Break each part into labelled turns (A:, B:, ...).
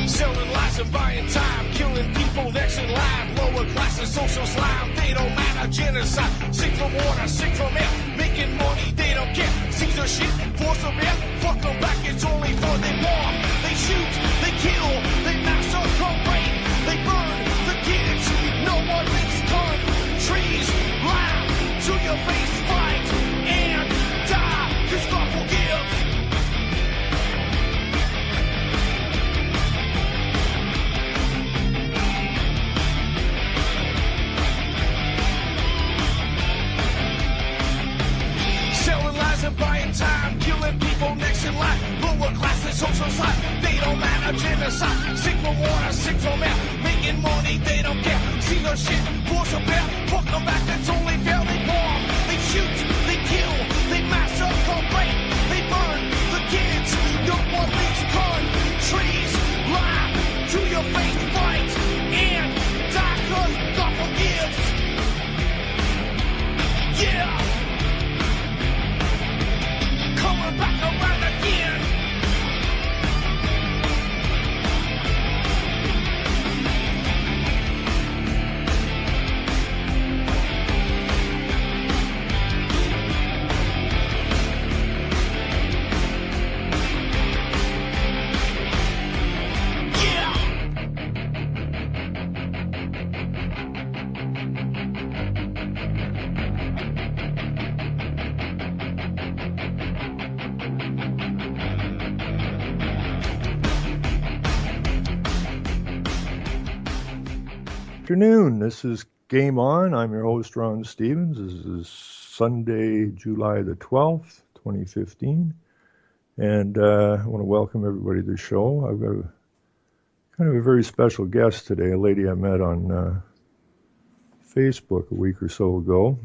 A: Selling lies and buying time, killing people next in line. Lower class and social slime, they don't matter. Genocide, sick from water, sick from air. Making money, they don't care. Caesar shit, force of air. Fuck them back, it's only for they bomb. They shoot, they kill, they massacre, rape. They burn the kids, no one makes countries. Lie to your face, fight and die, 'cause God forgives. Selling lies and buying time, killing people next in line. Lower class and social side, they don't matter. Genocide, sick from water, sick from air. Making money, they don't care. See the shit, force of bear. Fuck them back, that's only fair. They bomb, they shoot, they kill, they massacre, rape. They burn the kids, no one leaves countries. Lie to your face, fight and die, 'cause God forgives. Yeah. Coming back around again. Yeah.
B: Afternoon. This is Game On. I'm your host, Ron Stevens. This is Sunday, July the 12th, 2015. And I want to welcome everybody to the show. I've got kind of a very special guest today, a lady I met on Facebook a week or so ago.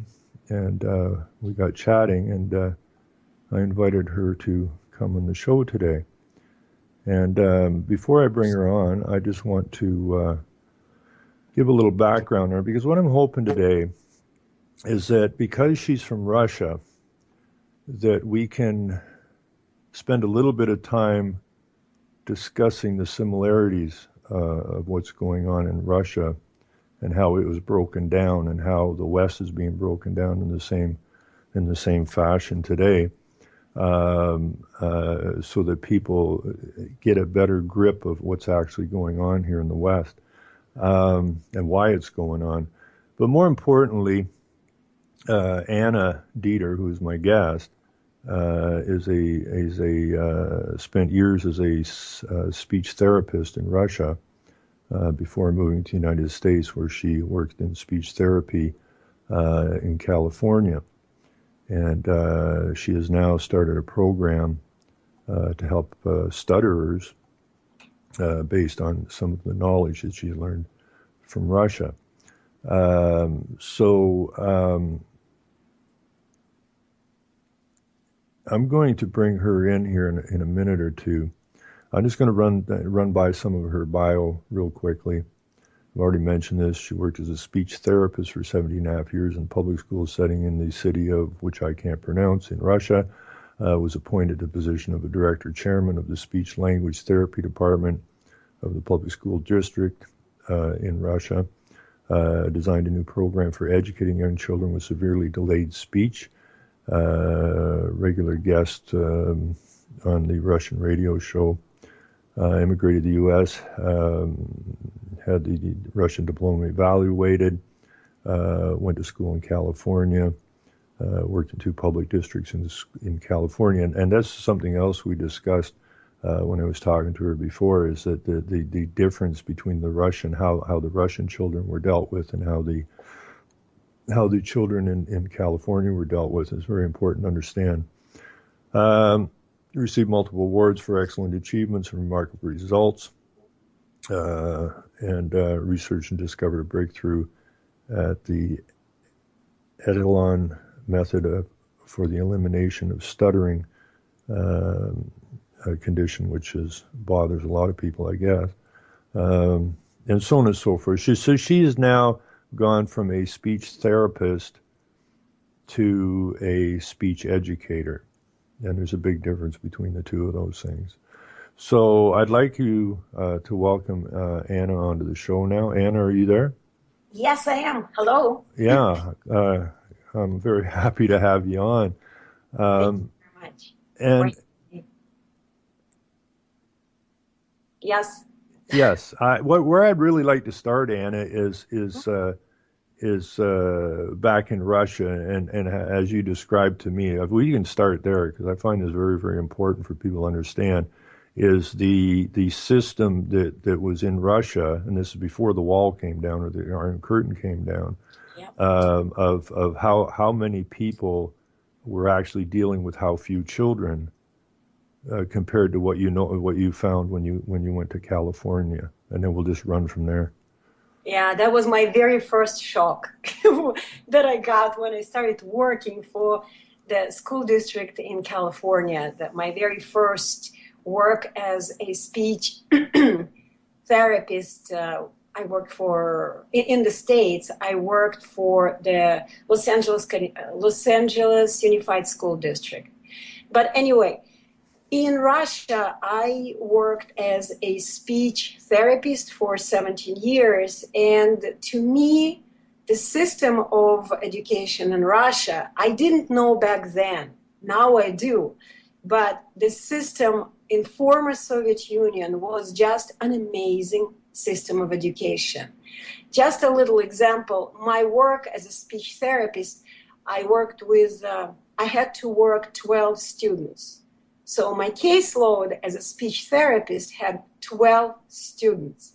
B: And we got chatting, and I invited her to come on the show today. And before I bring her on, I just want to give a little background on her, because what I'm hoping today is that because she's from Russia, that we can spend a little bit of time discussing the similarities of what's going on in Russia and how it was broken down and how the West is being broken down in the same fashion today, so that people get a better grip of what's actually going on here in the West. And why it's going on. But more importantly, Anna Deeter, who's my guest, spent years as a speech therapist in Russia before moving to the United States, where she worked in speech therapy in California. And she has now started a program to help stutterers based on some of the knowledge that she learned from Russia. I'm going to bring her in here in a minute or two. I'm just going to run by some of her bio real quickly. I've already mentioned this. She worked as a speech therapist for 17.5 years in public school setting in the city of, which I can't pronounce, in Russia. Was appointed to the position of a director chairman of the speech language therapy department of the public school district in Russia. Designed a new program for educating young children with severely delayed speech. Regular guest on the Russian radio show. Immigrated to the U.S., had the Russian diploma evaluated, went to school in California, worked in 2 public districts in California. And that's something else we discussed when I was talking to her before, is that the difference between the Russian, how the Russian children were dealt with and how the children in California were dealt with is very important to understand. Received multiple awards for excellent achievements and remarkable results, and researched and discovered a breakthrough at the Edelon method for the elimination of stuttering, a condition which bothers a lot of people, I guess, and so on and so forth. So she has now gone from a speech therapist to a speech educator. And there's a big difference between the two of those things. So I'd like you to welcome Anna onto the show now. Anna, are you there?
C: Yes, I am. Hello.
B: Yeah, I'm very happy to have you on.
C: Thank you very much.
B: And
C: Yes.
B: yes, where I'd really like to start, Anna, is back in Russia, and as you described to me, if we can start there because I find this very, very important for people to understand, is the system that was in Russia, and this is before the wall came down or the Iron Curtain came down,
C: Yep.
B: of how many people were actually dealing with how few children compared to what you found when you went to California, and then we'll just run from there.
C: Yeah, that was my very first shock that I got when I started working for the school district in California. That my very first work as a speech therapist. I worked for in the States. I worked for the Los Angeles Unified School District. But anyway, in Russia, I worked as a speech therapist for 17 years. And to me, the system of education in Russia, I didn't know back then. Now I do. But the system in former Soviet Union was just an amazing system of education. Just a little example, my work as a speech therapist, I had to work 12 students. So my caseload as a speech therapist had 12 students.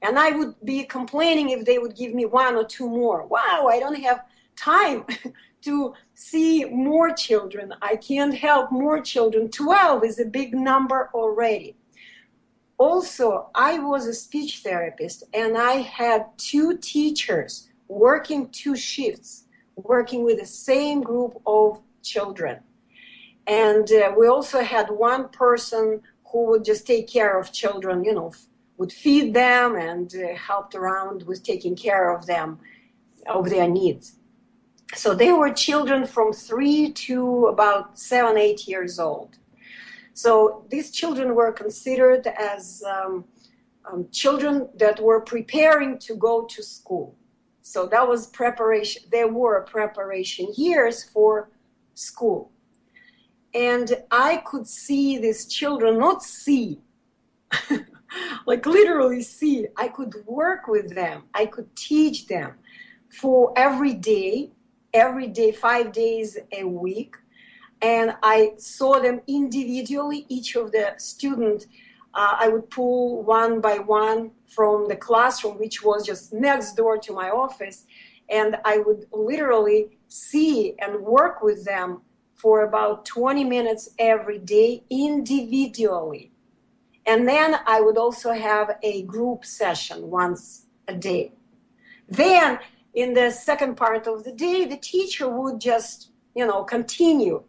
C: And I would be complaining if they would give me one or two more. Wow, I don't have time to see more children. I can't help more children. 12 is a big number already. Also, I was a speech therapist and I had two teachers working two shifts, working with the same group of children. And we also had one person who would just take care of children, would feed them and helped around with taking care of them, of their needs. So they were children from 3 to about 7, 8 years old. So these children were considered as children that were preparing to go to school. So that was preparation. There were preparation years for school. And I could see these children, not see, like literally see. I could work with them. I could teach them for every day, 5 days a week. And I saw them individually, each of the students. I would pull one by one from the classroom, which was just next door to my office. And I would literally see and work with them for about 20 minutes every day individually. And then I would also have a group session once a day. Then in the second part of the day, the teacher would just, continue.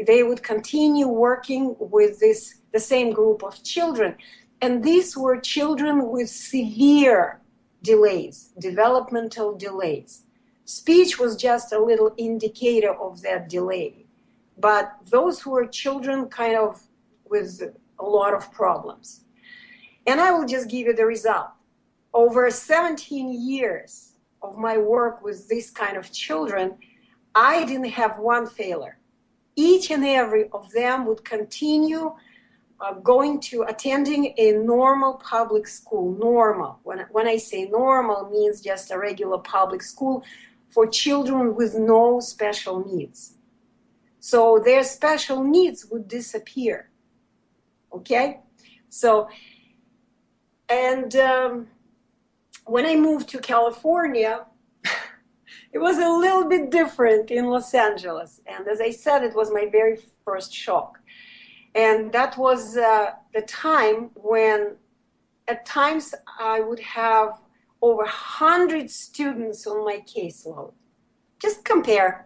C: They would continue working with the same group of children. And these were children with severe delays, developmental delays. Speech was just a little indicator of that delay. But those were children kind of with a lot of problems. And I will just give you the result. Over 17 years of my work with this kind of children, I didn't have one failure. Each and every of them would continue attending a normal public school. Normal. When I say normal, means just a regular public school for children with no special needs. So their special needs would disappear. Okay? So, and when I moved to California, it was a little bit different in Los Angeles. And as I said, it was my very first shock. And that was the time when at times I would have over 100 students on my caseload. Just compare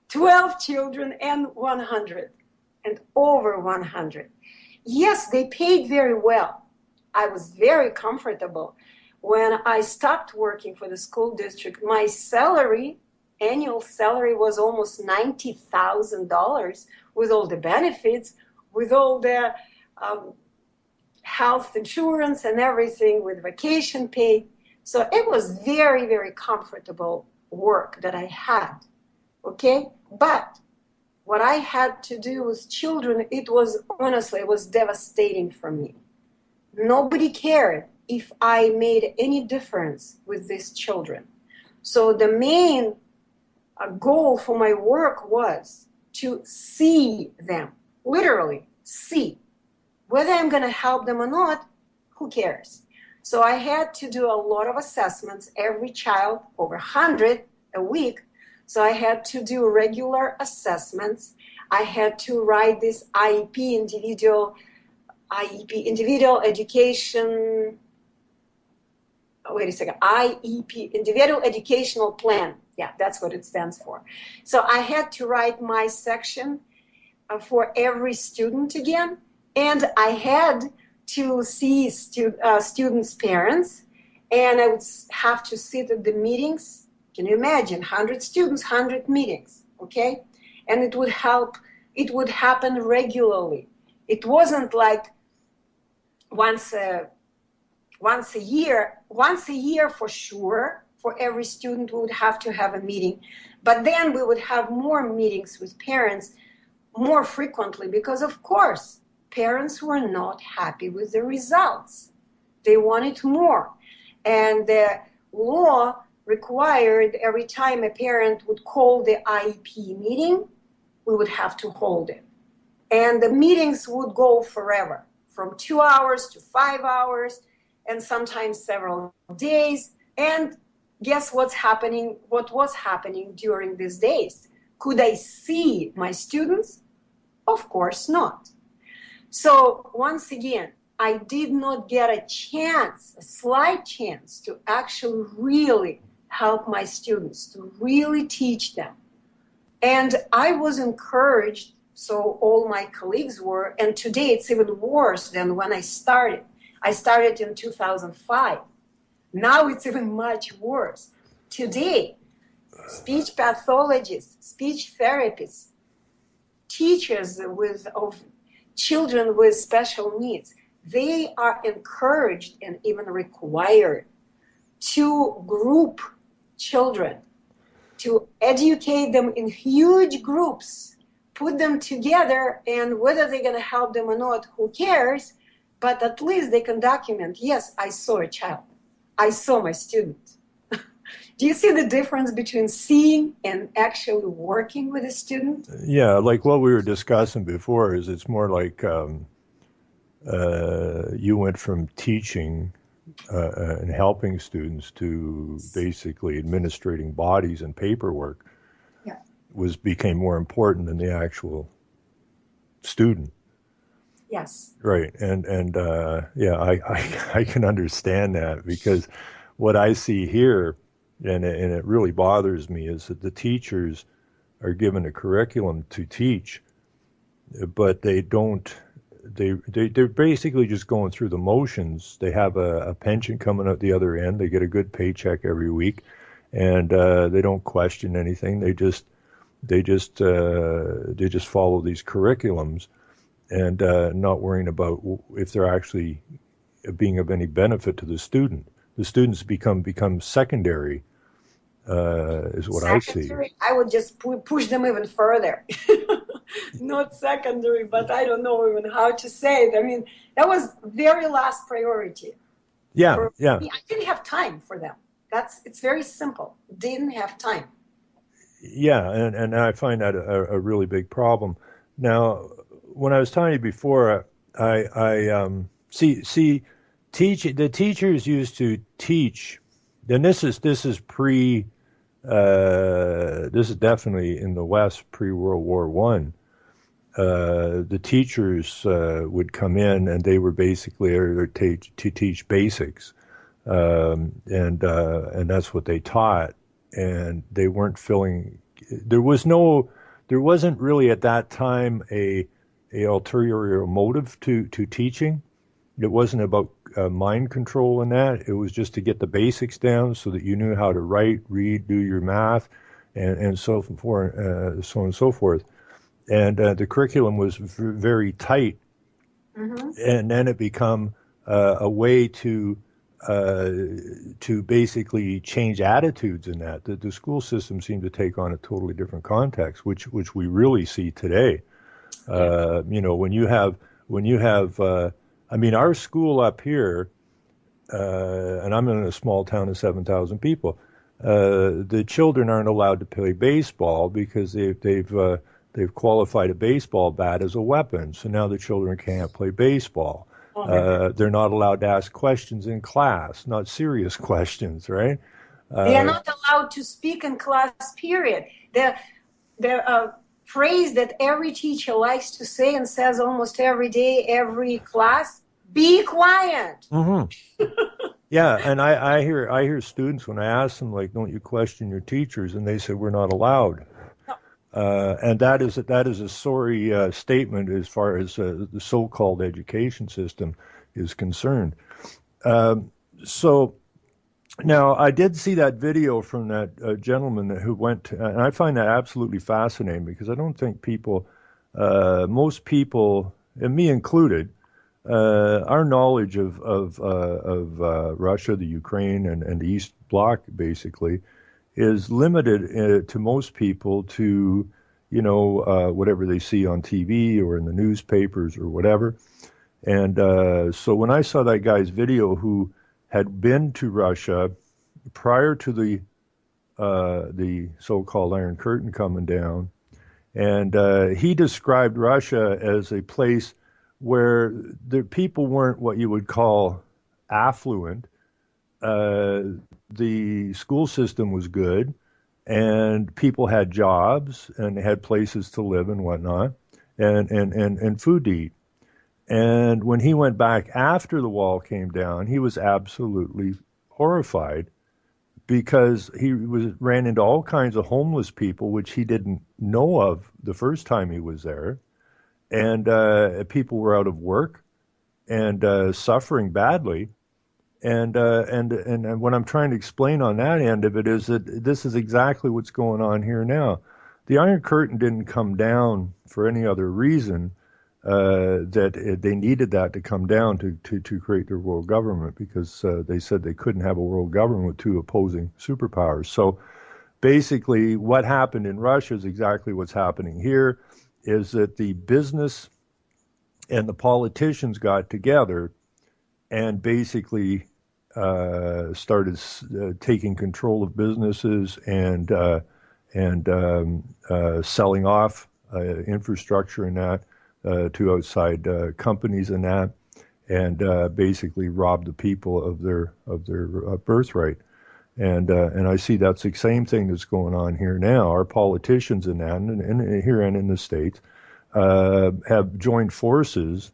C: 12 children and 100 and over 100. Yes, they paid very well. I was very comfortable. When I stopped working for the school district, my salary annual salary was almost $90,000 with all the benefits, with all the health insurance and everything, with vacation pay. So it was very, very comfortable work that I had, okay? But what I had to do with children, it was honestly, it was devastating for me. Nobody cared if I made any difference with these children. So the main goal for my work was to see them, literally see. Whether I'm going to help them or not, who cares? So I had to do a lot of assessments, every child, over 100 a week. So I had to do regular assessments. I had to write this individual education, wait a second, IEP, individual educational plan. Yeah, that's what it stands for. So I had to write my section for every student again. And I had to see students' parents, and I would have to sit at the meetings. Can you imagine? 100 students, 100 meetings, okay? And it would happen regularly. It wasn't like once a year for sure. For every student, we would have to have a meeting. But then we would have more meetings with parents more frequently because, of course, parents were not happy with the results. They wanted more. And the law required every time a parent would call the IEP meeting, we would have to hold it. And the meetings would go forever, from 2 hours to 5 hours, and sometimes several days. And guess what was happening during these days? Could I see my students? Of course not. So once again, I did not get a slight chance to actually really help my students, to really teach them. And I was encouraged, so all my colleagues were, and today it's even worse than when I started. I started in 2005. Now it's even much worse. Today, speech pathologists, speech therapists, teachers of children with special needs, they are encouraged and even required to group children, to educate them in huge groups, put them together, and whether they're going to help them or not, who cares? But at least they can document, yes, I saw a child. I saw my student. Do you see the difference between seeing and actually working with a student?
B: Yeah, like what we were discussing before is it's more like you went from teaching and helping students to basically administrating bodies and paperwork.
C: Yeah.
B: Became more important than the actual student.
C: Yes.
B: Right, and yeah, I can understand that because what I see here, and it really bothers me, is that the teachers are given a curriculum to teach, but they don't. They're basically just going through the motions. They have a pension coming out the other end. They get a good paycheck every week, and they don't question anything. They just follow these curriculums, and not worrying about if they're actually being of any benefit to the student. The students become secondary, is what
C: Secondary,
B: I see.
C: I would just push them even further. Not secondary, but I don't know even how to say it. I mean, that was very last priority.
B: Yeah, yeah,
C: Me. I didn't have time for them. It's very simple. Didn't have time.
B: yeah, and I find that a really big problem. Now, when I was telling you before, I see the teachers used to teach. Then this is this is definitely in the West pre World War One. The teachers would come in and they were basically there to teach basics, and that's what they taught. And they weren't filling. There wasn't really at that time a ulterior motive to teaching. It wasn't about mind control in that. It was just to get the basics down so that you knew how to write, read, do your math, and so forth, so on and so forth. And the curriculum was very tight, and then it become a way to basically change attitudes in that. The school system seemed to take on a totally different context, which we really see today. When you have, I mean, our school up here, and I'm in a small town of 7,000 people. The children aren't allowed to play baseball because they've qualified a baseball bat as a weapon. So now the children can't play baseball. They're not allowed to ask questions in class, not serious questions, right?
C: They are not allowed to speak in class, period. The phrase that every teacher likes to say and says almost every day, every class, be quiet.
B: Yeah, and I hear students when I ask them, like, don't you question your teachers? And they say, we're not allowed. And that is a sorry statement as far as the so-called education system is concerned. So now I did see that video from that gentleman who went to, and I find that absolutely fascinating because I don't think people, most people, and me included, our knowledge of Russia, the Ukraine, and the East Bloc basically is limited to most people to, whatever they see on TV or in the newspapers or whatever. And so when I saw that guy's video who had been to Russia prior to the so-called Iron Curtain coming down, and he described Russia as a place where the people weren't what you would call affluent. The school system was good, and people had jobs and had places to live and whatnot, and food to eat. And when he went back after the wall came down, he was absolutely horrified because he ran into all kinds of homeless people, which he didn't know of the first time he was there. And people were out of work and suffering badly. And what I'm trying to explain on that end of it is that this is exactly what's going on here now. The Iron Curtain didn't come down for any other reason that they needed that to come down to create their world government, because they said they couldn't have a world government with two opposing superpowers. So basically what happened in Russia is exactly what's happening here, is that the business and the politicians got together and basically started taking control of businesses and selling off infrastructure and that to outside companies and that, and basically robbed the people of their birthright. And I see that's the same thing that's going on here now. Our politicians in that, and here and in the States, have joined forces,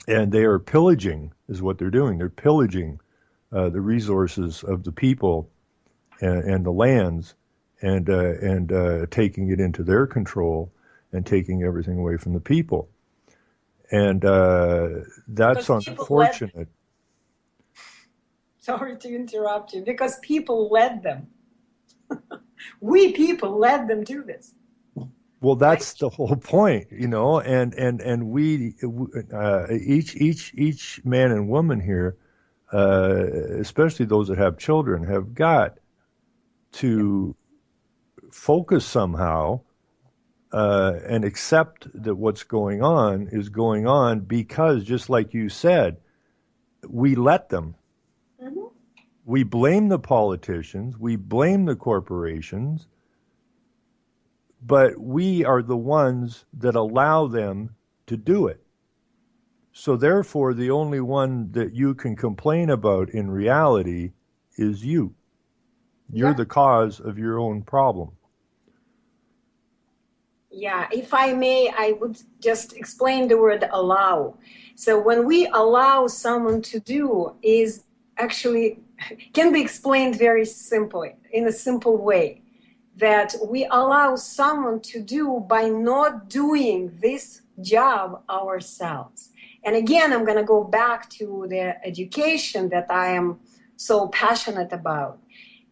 B: and they are pillaging, is what they're doing. They're pillaging the resources of the people and the lands, and taking it into their control and taking everything away from the people. And that's unfortunate.
C: Sorry to interrupt you, because people led them. We people led them do this.
B: Well, that's the whole point, and we, each man and woman here, especially those that have children, have got to focus somehow and accept that what's going on is going on because, just like you said, we let them. Mm-hmm. We blame the politicians, we blame the corporations, but we are the ones that allow them to do it. So therefore, the only one that you can complain about in reality is you. You're the cause of your own problem.
C: Yeah, if I may, I would just explain the word allow. So when we allow someone to do is actually can be explained very simply, in a simple way, that we allow someone to do by not doing this job ourselves. And again, I'm going to go back to the education that I am so passionate about.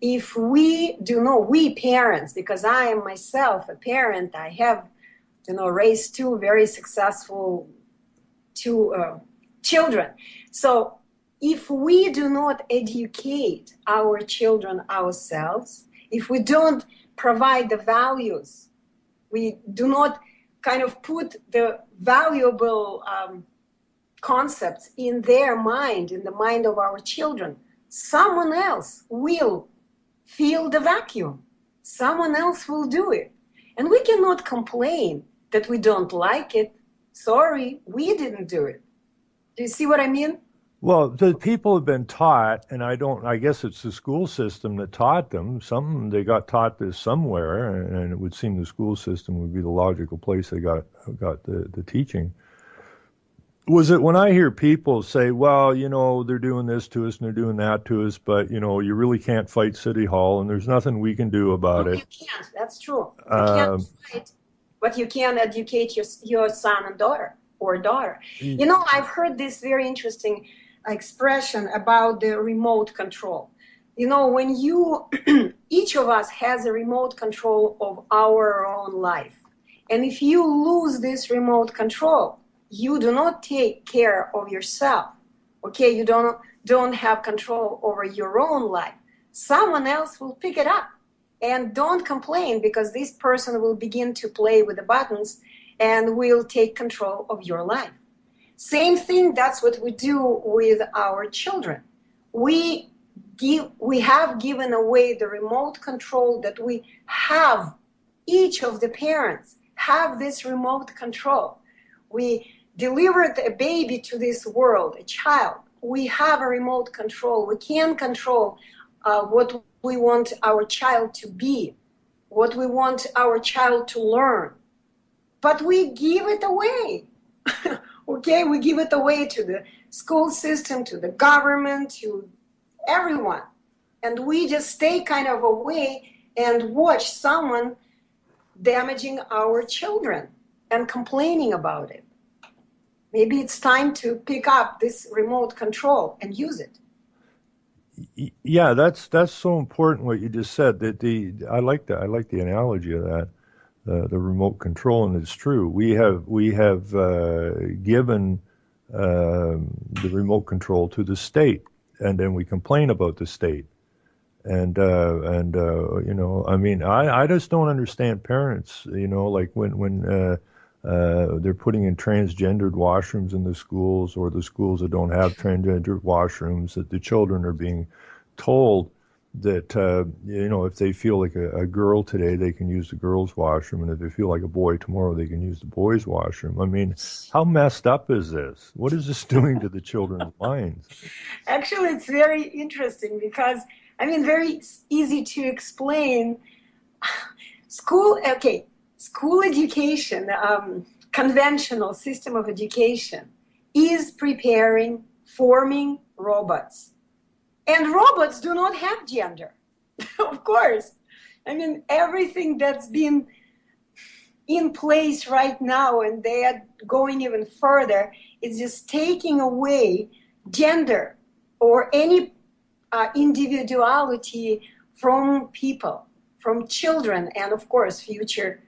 C: if we do not, we parents, because I am myself a parent, I have, raised two very successful children. So if we do not educate our children ourselves, if we don't provide the values, we do not kind of put the valuable concepts in their mind, in the mind of our children, someone else will fill the vacuum. Someone else will do it. And we cannot complain that we don't like it. Sorry, we didn't do it. Do you see what I mean?
B: Well, the people have been taught, and I guess it's the school system that taught them. They got taught this somewhere, and it would seem the school system would be the logical place they got the teaching. Was it when I hear people say, well, they're doing this to us and they're doing that to us, but, you really can't fight City Hall and there's nothing we can do about it.
C: You can't. That's true. You can't fight, but you can educate your son and daughter or daughter. I've heard this very interesting expression about the remote control. When each of us has a remote control of our own life. And if you lose this remote control, you do not take care of yourself. Okay, you don't have control over your own life. Someone else will pick it up. And don't complain, because this person will begin to play with the buttons and will take control of your life. Same thing, that's what we do with our children. We have given away the remote control that we have. Each of the parents have this remote control. We delivered a baby to this world, a child. We have a remote control. We can control what we want our child to be, what we want our child to learn. But we give it away. Okay, we give it away to the school system, to the government, to everyone. And we just stay kind of away and watch someone damaging our children and complaining about it. Maybe it's time to pick up this remote control and use it.
B: Yeah, that's so important what you just said. That I like that. I like the analogy of that, the remote control, and it's true. We have given the remote control to the state, and then we complain about the state. And I mean, I just don't understand parents. Like when they're putting in transgendered washrooms in the schools, or the schools that don't have transgendered washrooms, that the children are being told that, if they feel like a girl today, they can use the girls' washroom, and if they feel like a boy tomorrow, they can use the boys' washroom. I mean, how messed up is this? What is this doing to the children's minds?
C: Actually, it's very interesting because, very easy to explain. School education, conventional system of education is forming robots. And robots do not have gender, of course. Everything that's been in place right now, and they are going even further, is just taking away gender or any individuality from people, from children, and of course, future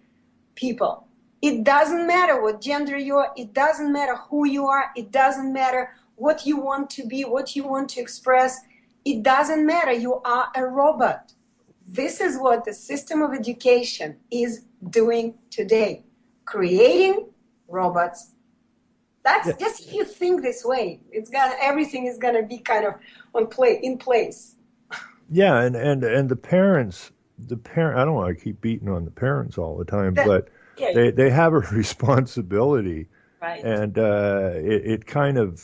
C: people. It doesn't matter what gender you are. It doesn't matter who you are. It doesn't matter what you want to be, what you want to express. It doesn't matter. You are a robot. This is what the system of education is doing today, creating robots. That's just, if you think this way, everything is gonna be kind of in place.
B: Yeah, and the parents, I don't want to keep beating on the parents all the time, but they have a responsibility,
C: right?
B: And it kind of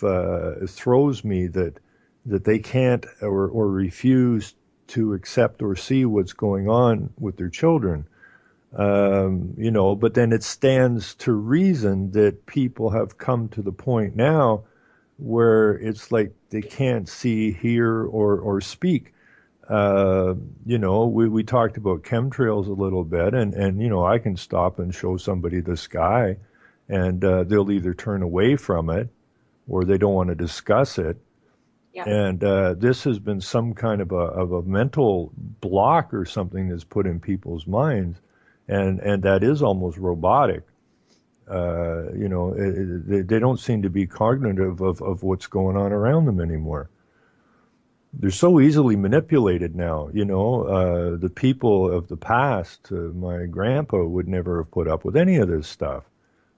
B: throws me that they can't or refuse to accept or see what's going on with their children. But then it stands to reason that people have come to the point now where it's like they can't see, hear, or speak. We talked about chemtrails a little bit, and I can stop and show somebody the sky, and they'll either turn away from it or they don't want to discuss it.
C: Yeah.
B: And this has been some kind of a mental block or something that's put in people's minds, and that is almost robotic. They don't seem to be cognitive of what's going on around them anymore. They're so easily manipulated now. The people of the past, my grandpa would never have put up with any of this stuff,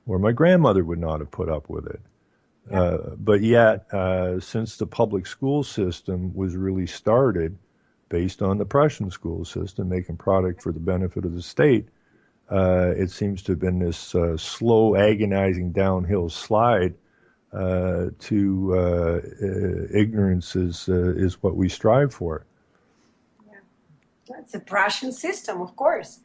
B: or my grandmother would not have put up with it.
C: Yeah.
B: But yet, since the public school system was really started based on the Prussian school system, making product for the benefit of the state, it seems to have been this slow, agonizing downhill slide to ignorance is what we strive for.
C: Yeah. It's a Prussian system, of course.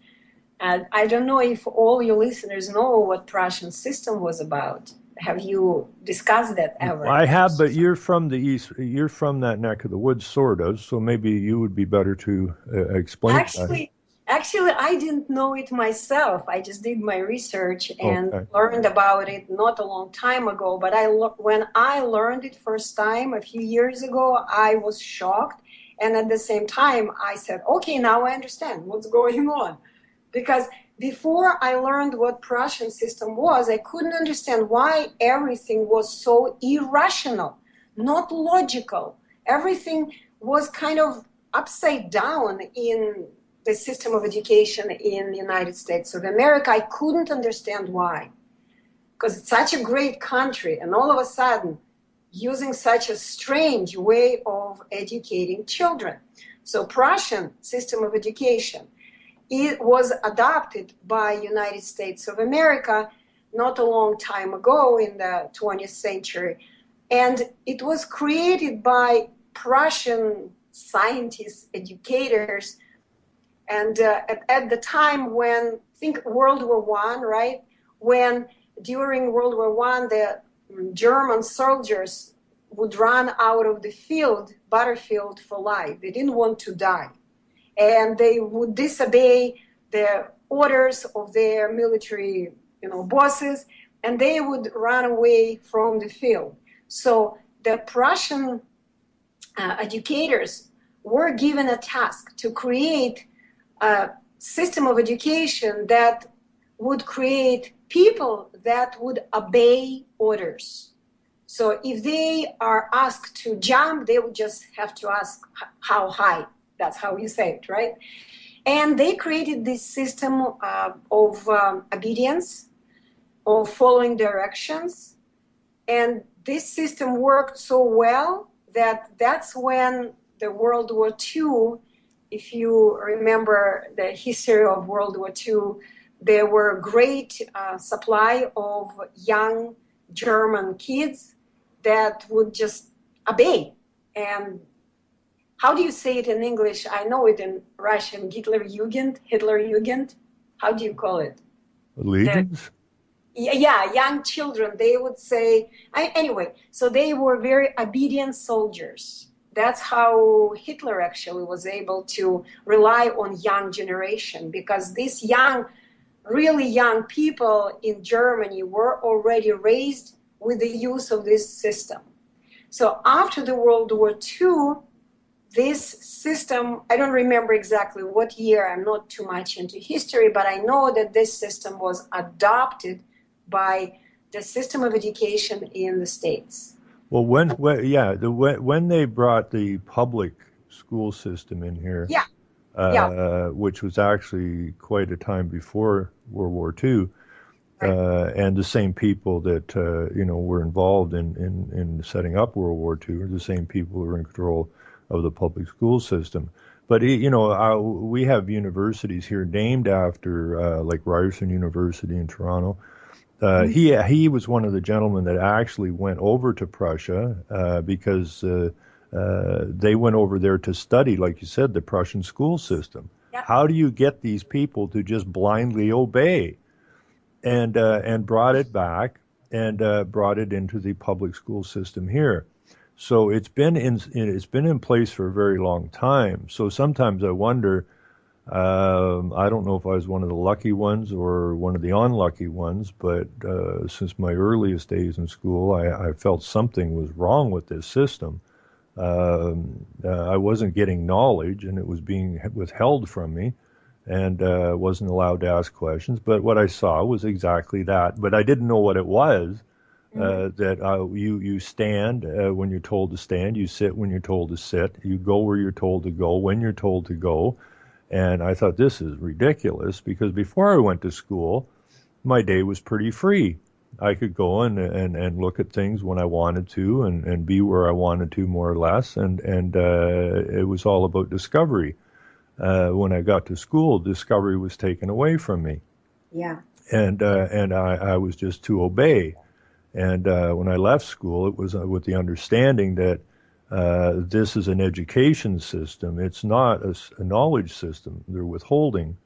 C: And I don't know if all your listeners know what Prussian system was about. Have you discussed that ever?
B: I have, but you're from the east. You're from that neck of the woods, sort of. So maybe you would be better to explain that.
C: Actually, I didn't know it myself. I just did my research and
B: Okay.
C: learned about it not a long time ago. But when I learned it first time a few years ago, I was shocked. And at the same time, I said, okay, now I understand what's going on. Because before I learned what Prussian system was, I couldn't understand why everything was so irrational, not logical. Everything was kind of upside down in the system of education in the United States of America. I couldn't understand why. Because it's such a great country, and all of a sudden, using such a strange way of educating children. So Prussian system of education, it was adopted by United States of America not a long time ago in the 20th century. And it was created by Prussian scientists, educators. And at the time when, think World War I, right? When during World War I, the German soldiers would run out of the battlefield for life. They didn't want to die. And they would disobey the orders of their military, bosses, and they would run away from the field. So the Prussian educators were given a task to create a system of education that would create people that would obey orders. So if they are asked to jump, they would just have to ask how high. That's how you say it, right? And they created this system of obedience, of following directions. And this system worked so well that's when the World War II, if you remember the history of World War II, there were great supply of young German kids that would just obey. And how do you say it in English? I know it in Russian, Hitlerjugend. How do you call it?
B: Allegiance?
C: Yeah, young children, they would say, anyway, so they were very obedient soldiers. That's how Hitler actually was able to rely on young generation, because these really young people in Germany were already raised with the use of this system. So after the World War II, this system, I don't remember exactly what year, I'm not too much into history, but I know that this system was adopted by the system of education in the States.
B: Well, when they brought the public school system in here, which was actually quite a time before World War II, right. And the same people that were involved in setting up World War II are the same people who were in control of the public school system. But we have universities here named after, like Ryerson University in Toronto. He was one of the gentlemen that actually went over to Prussia because they went over there to study, like you said, the Prussian school system. Yep. How do you get these people to just blindly obey? And brought it back and brought it into the public school system here. So it's been in place for a very long time. So sometimes I wonder. I don't know if I was one of the lucky ones or one of the unlucky ones, but since my earliest days in school, I felt something was wrong with this system. I wasn't getting knowledge, and it was being withheld from me, and wasn't allowed to ask questions. But what I saw was exactly that. But I didn't know what it was. That you stand when you're told to stand, you sit when you're told to sit, you go where you're told to go when you're told to go. And I thought, this is ridiculous, because before I went to school, my day was pretty free. I could go and look at things when I wanted to, and be where I wanted to, more or less. And it was all about discovery. When I got to school, discovery was taken away from me.
C: Yeah.
B: And I was just to obey. And when I left school, it was with the understanding that this is an education system. It's not a knowledge system. They're withholding.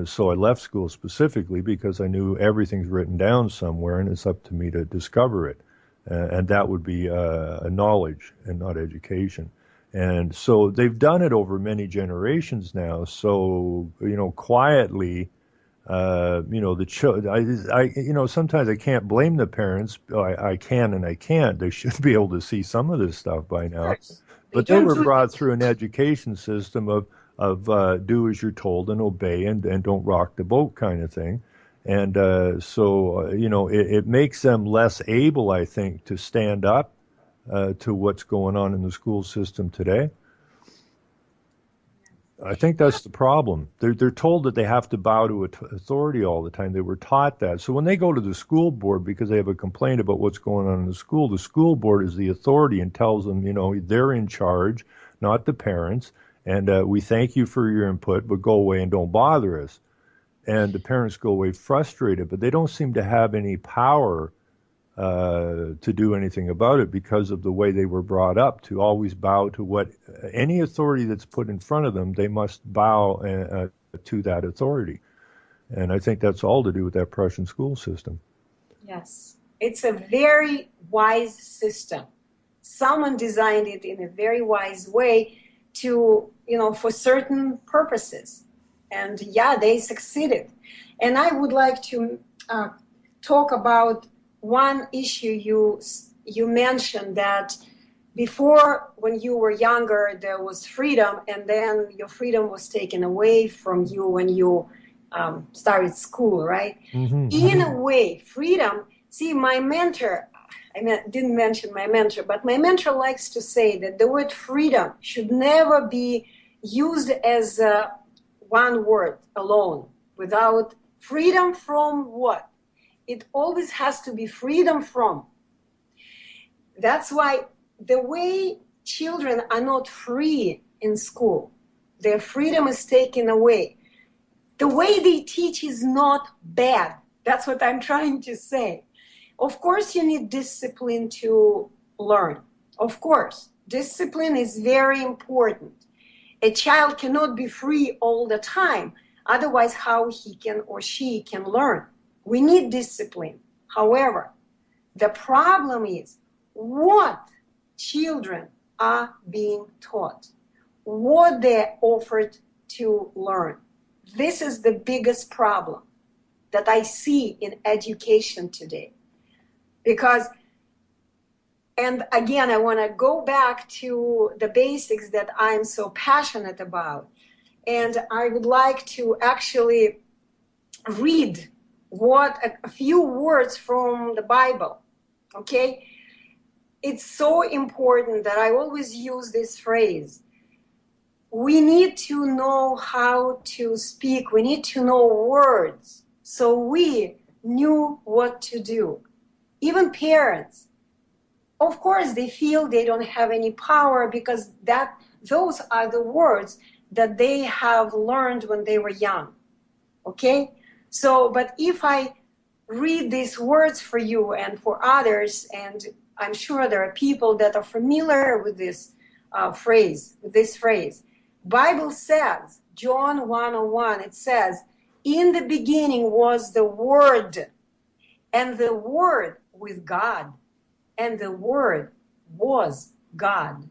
B: So I left school specifically because I knew everything's written down somewhere, and it's up to me to discover it. And that would be a knowledge and not education. And so they've done it over many generations now. So, quietly, sometimes I can't blame the parents. I can and I can't. They should be able to see some of this stuff by
C: Of
B: now.
C: course. They
B: But they
C: don't
B: were
C: do
B: brought
C: it.
B: through an education system of do as you're told and obey, and don't rock the boat kind of thing. And it makes them less able, I think, to stand up to what's going on in the school system today. I think that's the problem. They're told that they have to bow to authority all the time. They were taught that. So when they go to the school board because they have a complaint about what's going on in the school board is the authority and tells them, they're in charge, not the parents. And we thank you for your input, but go away and don't bother us. And the parents go away frustrated, but they don't seem to have any power to do anything about it because of the way they were brought up, to always bow to what any authority that's put in front of them. They must bow to that authority. And I think that's all to do with that Prussian school system.
C: Yes. It's a very wise system. Someone designed it in a very wise way to, for certain purposes. And yeah, they succeeded. And I would like to talk about one issue you mentioned, that before, when you were younger, there was freedom, and then your freedom was taken away from you when you started school, right?
B: Mm-hmm.
C: In a way, freedom. See, my mentor, didn't mention my mentor, but my mentor likes to say that the word freedom should never be used as one word alone, without freedom from what? It always has to be freedom from. That's why the way children are not free in school, their freedom is taken away. The way they teach is not bad. That's what I'm trying to say. Of course, you need discipline to learn. Of course, discipline is very important. A child cannot be free all the time. Otherwise, how he can or she can learn? We need discipline. However, the problem is what children are being taught, what they're offered to learn. This is the biggest problem that I see in education today. Because, and again, I want to go back to the basics that I'm so passionate about. And I would like to actually read a few words from the Bible, okay? It's so important that I always use this phrase. We need to know how to speak. We need to know words. So we knew what to do. Even parents, of course, they feel they don't have any power because those are the words that they have learned when they were young. Okay? So, but if I read these words for you and for others, and I'm sure there are people that are familiar with this phrase. Bible says, John 1:1, it says, in the beginning was the Word, and the Word with God, and the Word was God.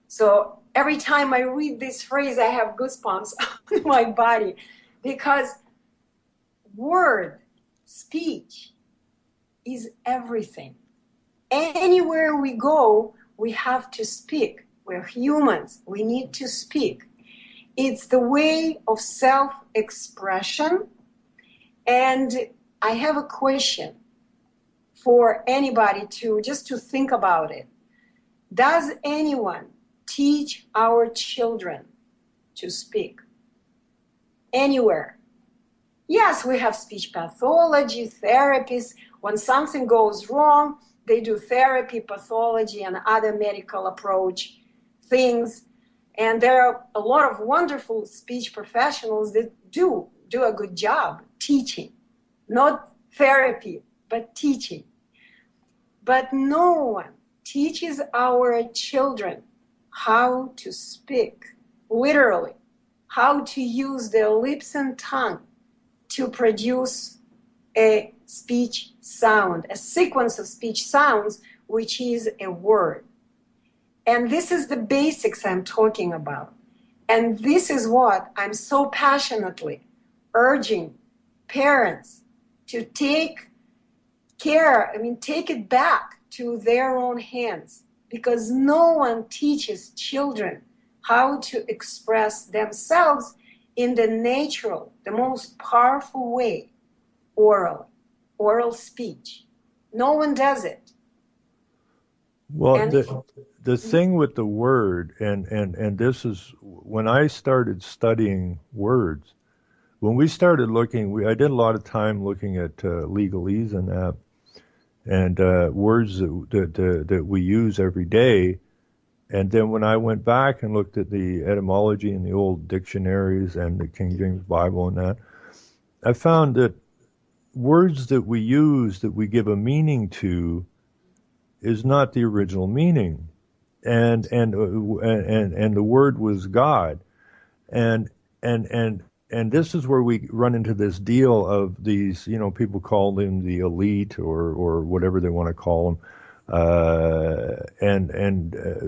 C: So every time I read this phrase, I have goosebumps on my body, because word, speech, is everything. Anywhere we go, we have to speak. We're humans. We need to speak. It's the way of self-expression. And I have a question for anybody just to think about it. Does anyone teach our children to speak? Anywhere? Yes, we have speech pathology, therapists. When something goes wrong, they do therapy, pathology, and other medical approach things. And there are a lot of wonderful speech professionals that do a good job teaching. Not therapy, but teaching. But no one teaches our children how to speak, literally, how to use their lips and tongue to produce a speech sound, a sequence of speech sounds, which is a word. And this is the basics I'm talking about. And this is what I'm so passionately urging parents to take it back to their own hands, because no one teaches children how to express themselves in the natural, the most powerful way, oral speech. No one does it.
B: Well, the thing with the word, and this is when I started studying words, when we started looking, I did a lot of time looking at legalese and that, and words that we use every day. And then when I went back and looked at the etymology in the old dictionaries and the King James Bible and that, I found that words that we use, that we give a meaning to, is not the original meaning. And the word was God. And this is where we run into this deal of these, people call them the elite or whatever they want to call them.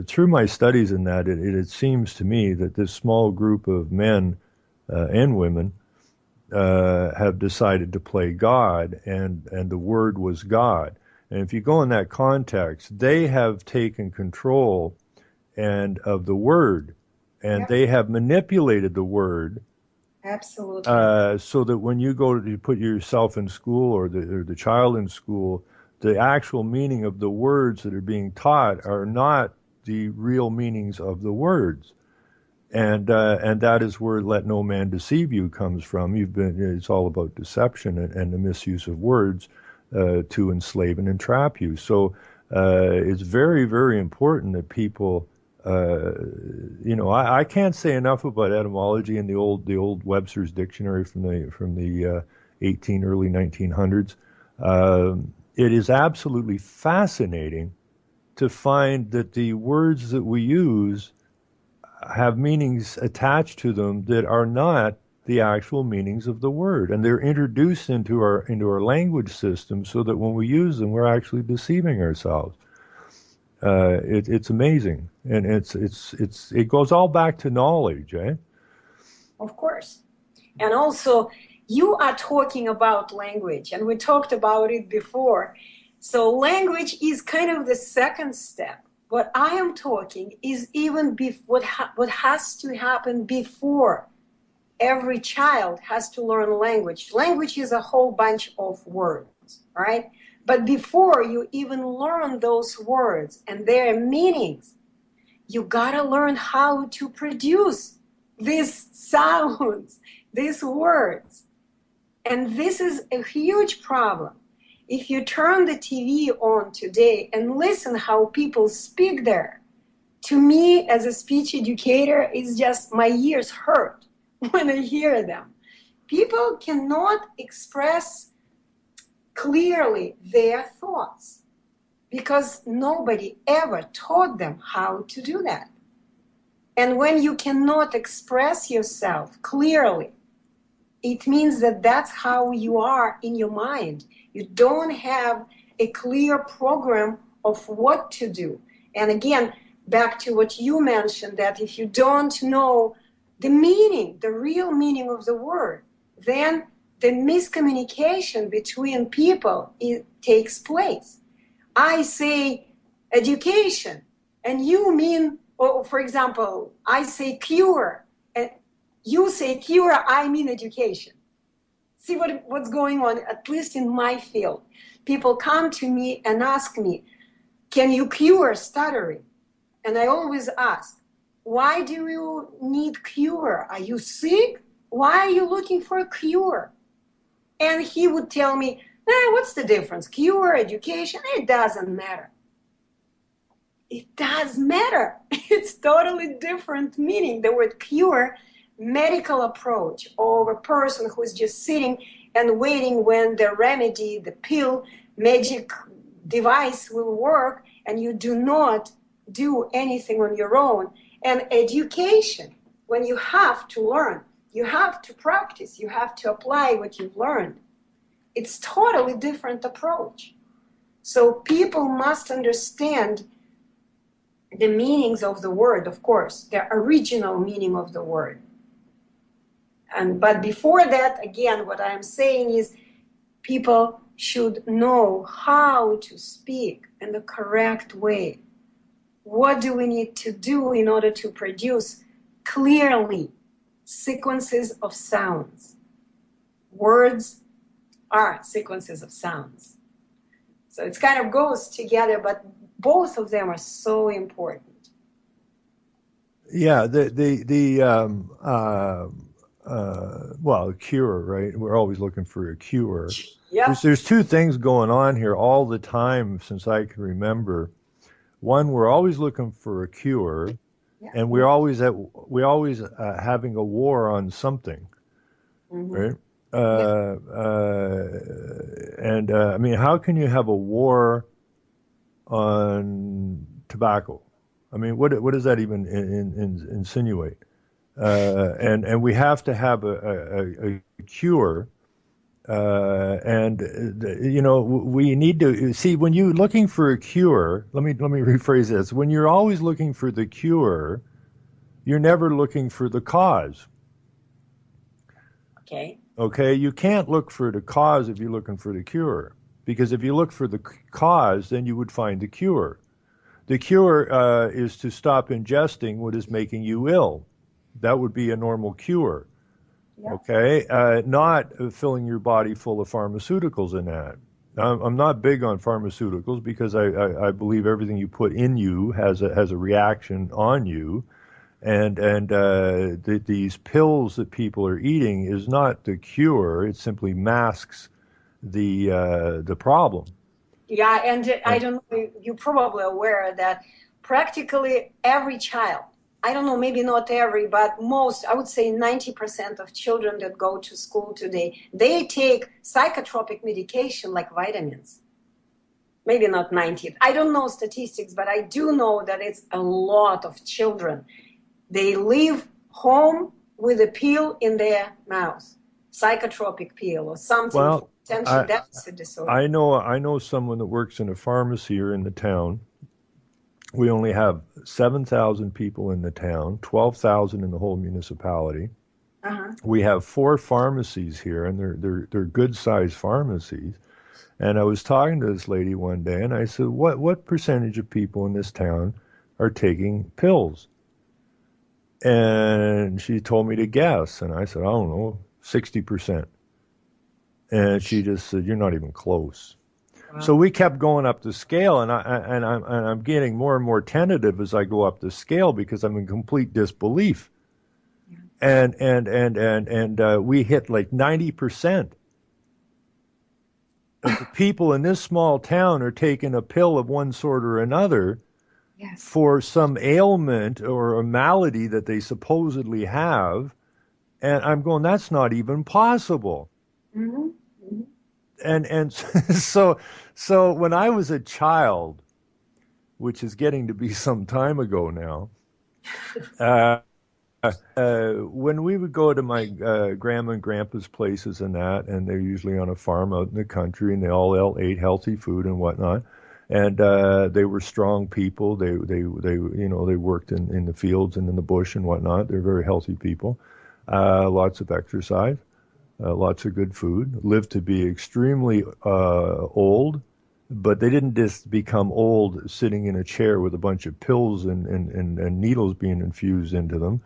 B: Through my studies in that, it seems to me that this small group of men and women have decided to play God, and the word was God. And if you go in that context, they have taken control of the word, and
C: Yep.
B: they have manipulated the word.
C: Absolutely.
B: So that when you go to put yourself in school or the child in school, the actual meaning of the words that are being taught are not the real meanings of the words. And that is where "let no man deceive you" comes from. It's all about deception and the misuse of words to enslave and entrap you. So it's very, very important that people, I can't say enough about etymology in the old Webster's dictionary from the early 1900s. It is absolutely fascinating to find that the words that we use have meanings attached to them that are not the actual meanings of the word, and they're introduced into our language system so that when we use them, we're actually deceiving ourselves. It's amazing, and it goes all back to knowledge, eh?
C: Of course. And also, you are talking about language, and we talked about it before. So language is kind of the second step. What I am talking is even what has to happen before every child has to learn language. Language is a whole bunch of words, right? But before you even learn those words and their meanings, you gotta learn how to produce these sounds, these words. And this is a huge problem. If you turn the TV on today and listen how people speak there, to me as a speech educator, it's just my ears hurt when I hear them. People cannot express clearly their thoughts because nobody ever taught them how to do that. And when you cannot express yourself clearly, it means that that's how you are in your mind. You don't have a clear program of what to do. And again, back to what you mentioned, that if you don't know the meaning, the real meaning of the word, then the miscommunication between people takes place. I say education, And you mean, or for example, I say cure, and you say cure, I mean education. See what's going on, at least in my field. People come to me and ask me, can you cure stuttering? And I always ask, why do you need cure? Are you sick? Why are you looking for a cure? And he would tell me, what's the difference? Cure, education, it doesn't matter. It does matter. It's totally different meaning. The word cure, medical approach, or a person who is just sitting and waiting when the remedy, the pill, magic device will work, and you do not do anything on your own. And education, when you have to learn, you have to practice, you have to apply what you've learned. It's totally different approach. So people must understand the meanings of the word, of course, the original meaning of the word. But before that, again, what I'm saying is people should know how to speak in the correct way. What do we need to do in order to produce clearly sequences of sounds? Words are sequences of sounds. So it kind of goes together, but both of them are so important.
B: Yeah, well, a cure, right? We're always looking for a cure.
C: Yeah.
B: There's two things going on here all the time since I can remember. One, we're always looking for a cure, and we're always having a war on something, right? And I mean, how can you have a war on tobacco? I mean, what does that even insinuate? And we have to have a cure. We need to see when you're looking for a cure. Let me rephrase this. When you're always looking for the cure, you're never looking for the cause. Okay, you can't look for the cause if you're looking for the cure, because if you look for the cause, then you would find the cure. The cure is to stop ingesting what is making you ill. That would be a normal cure. Okay, not filling your body full of pharmaceuticals in that. I'm not big on pharmaceuticals because I believe everything you put in you has a reaction on you, and these pills that people are eating is not the cure. It simply masks the problem.
C: Yeah, and I don't know, you're probably aware that practically every child, I don't know, maybe not every, but most, I would say 90% of children that go to school today, they take psychotropic medication like vitamins. Maybe not 90. I don't know statistics, but I do know that it's a lot of children. They leave home with a pill in their mouth, psychotropic pill or something for attention deficit disorder.
B: I know someone that works in a pharmacy here in the town. We only have 7,000 people in the town, 12,000 in the whole municipality. We have 4 pharmacies here, and they're good-sized pharmacies. And I was talking to this lady one day, and I said, "What percentage of people in this town are taking pills?" And she told me to guess, and I said, "I don't know, 60%." And she just said, "You're not even close." So we kept going up the scale, and I'm getting more and more tentative as I go up the scale because I'm in complete disbelief. And we hit like 90% of the people in this small town are taking a pill of one sort or another for some ailment or a malady that they supposedly have. And I'm going, that's not even possible. And so when I was a child, which is getting to be some time ago now, when we would go to my grandma and grandpa's places and that, and they're usually on a farm out in the country, and they all ate healthy food and whatnot, and they were strong people. They worked in the fields and in the bush and whatnot. They're very healthy people. Lots of exercise. Lots of good food, lived to be extremely old, but they didn't just become old sitting in a chair with a bunch of pills and needles being infused into them.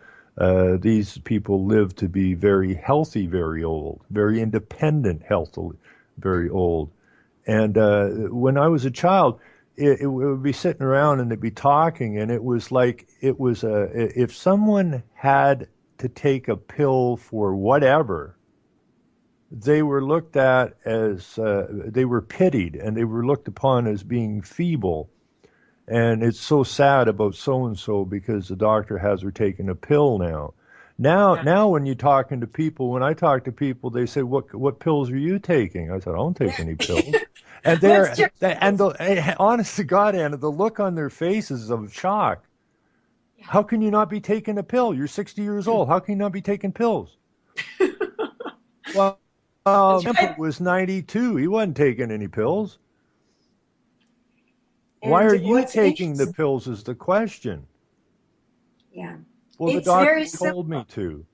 B: These people live to be very healthy, very old, very independent, healthily, very old. And when I was a child, it would be sitting around and they'd be talking, and it was like it was if someone had to take a pill for whatever, they were looked at as they were pitied and they were looked upon as being feeble. And it's so sad about so and so because the doctor has her taking a pill now. Now, when you're talking to people, when I talk to people, they say, "What pills are you taking?" I said, "I don't take any pills." And
C: Let's check.
B: honest to God, Anna, the look on their faces is of shock.
C: Yeah.
B: How can you not be taking a pill? You're 60 years old. How can you not be taking pills? Well,
C: That's
B: Grandpa
C: right.
B: was 92. He wasn't taking any pills. Why
C: And
B: are you
C: what's
B: taking the
C: interesting,
B: pills is the question.
C: yeah,
B: Well, the
C: it's very
B: doctor
C: simple.
B: told me to.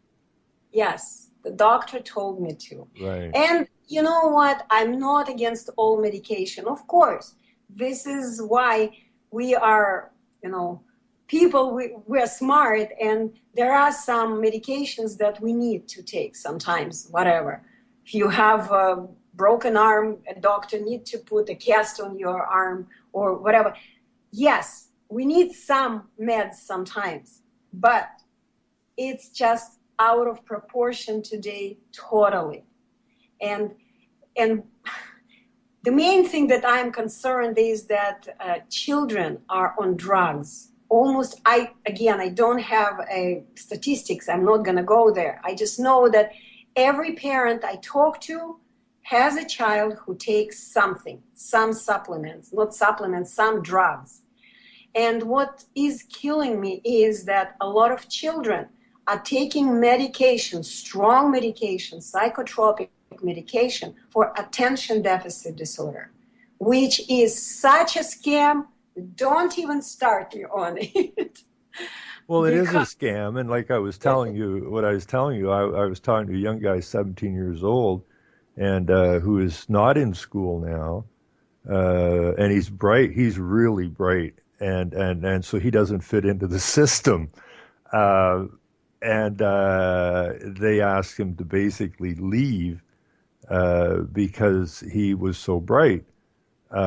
C: Yes, the doctor told me to.
B: Right.
C: And you know what? I'm not against all medication. Of course, this is why we are, you know, people, we're smart, and there are some medications that we need to take sometimes, whatever. If you have a broken arm, a doctor need to put a cast on your arm or whatever. Yes, we need some meds sometimes, but it's just out of proportion today, totally. And and the main thing that I'm concerned is that children are on drugs. Almost, I don't have a statistics. I'm not going to go there. I just know that every parent I talk to has a child who takes something, some supplements, not supplements, some drugs. And what is killing me is that a lot of children are taking medication, strong medication, psychotropic medication for attention deficit disorder, which is such a scam. Don't even start me on it.
B: Well, it is a
C: Because
B: scam. And like I was telling you, what I was telling you, I was talking to a young guy, 17 years old, and who is not in school now. And he's bright. He's really bright. And so he doesn't fit into the system. Uh, and they asked him to basically leave because he was so bright. They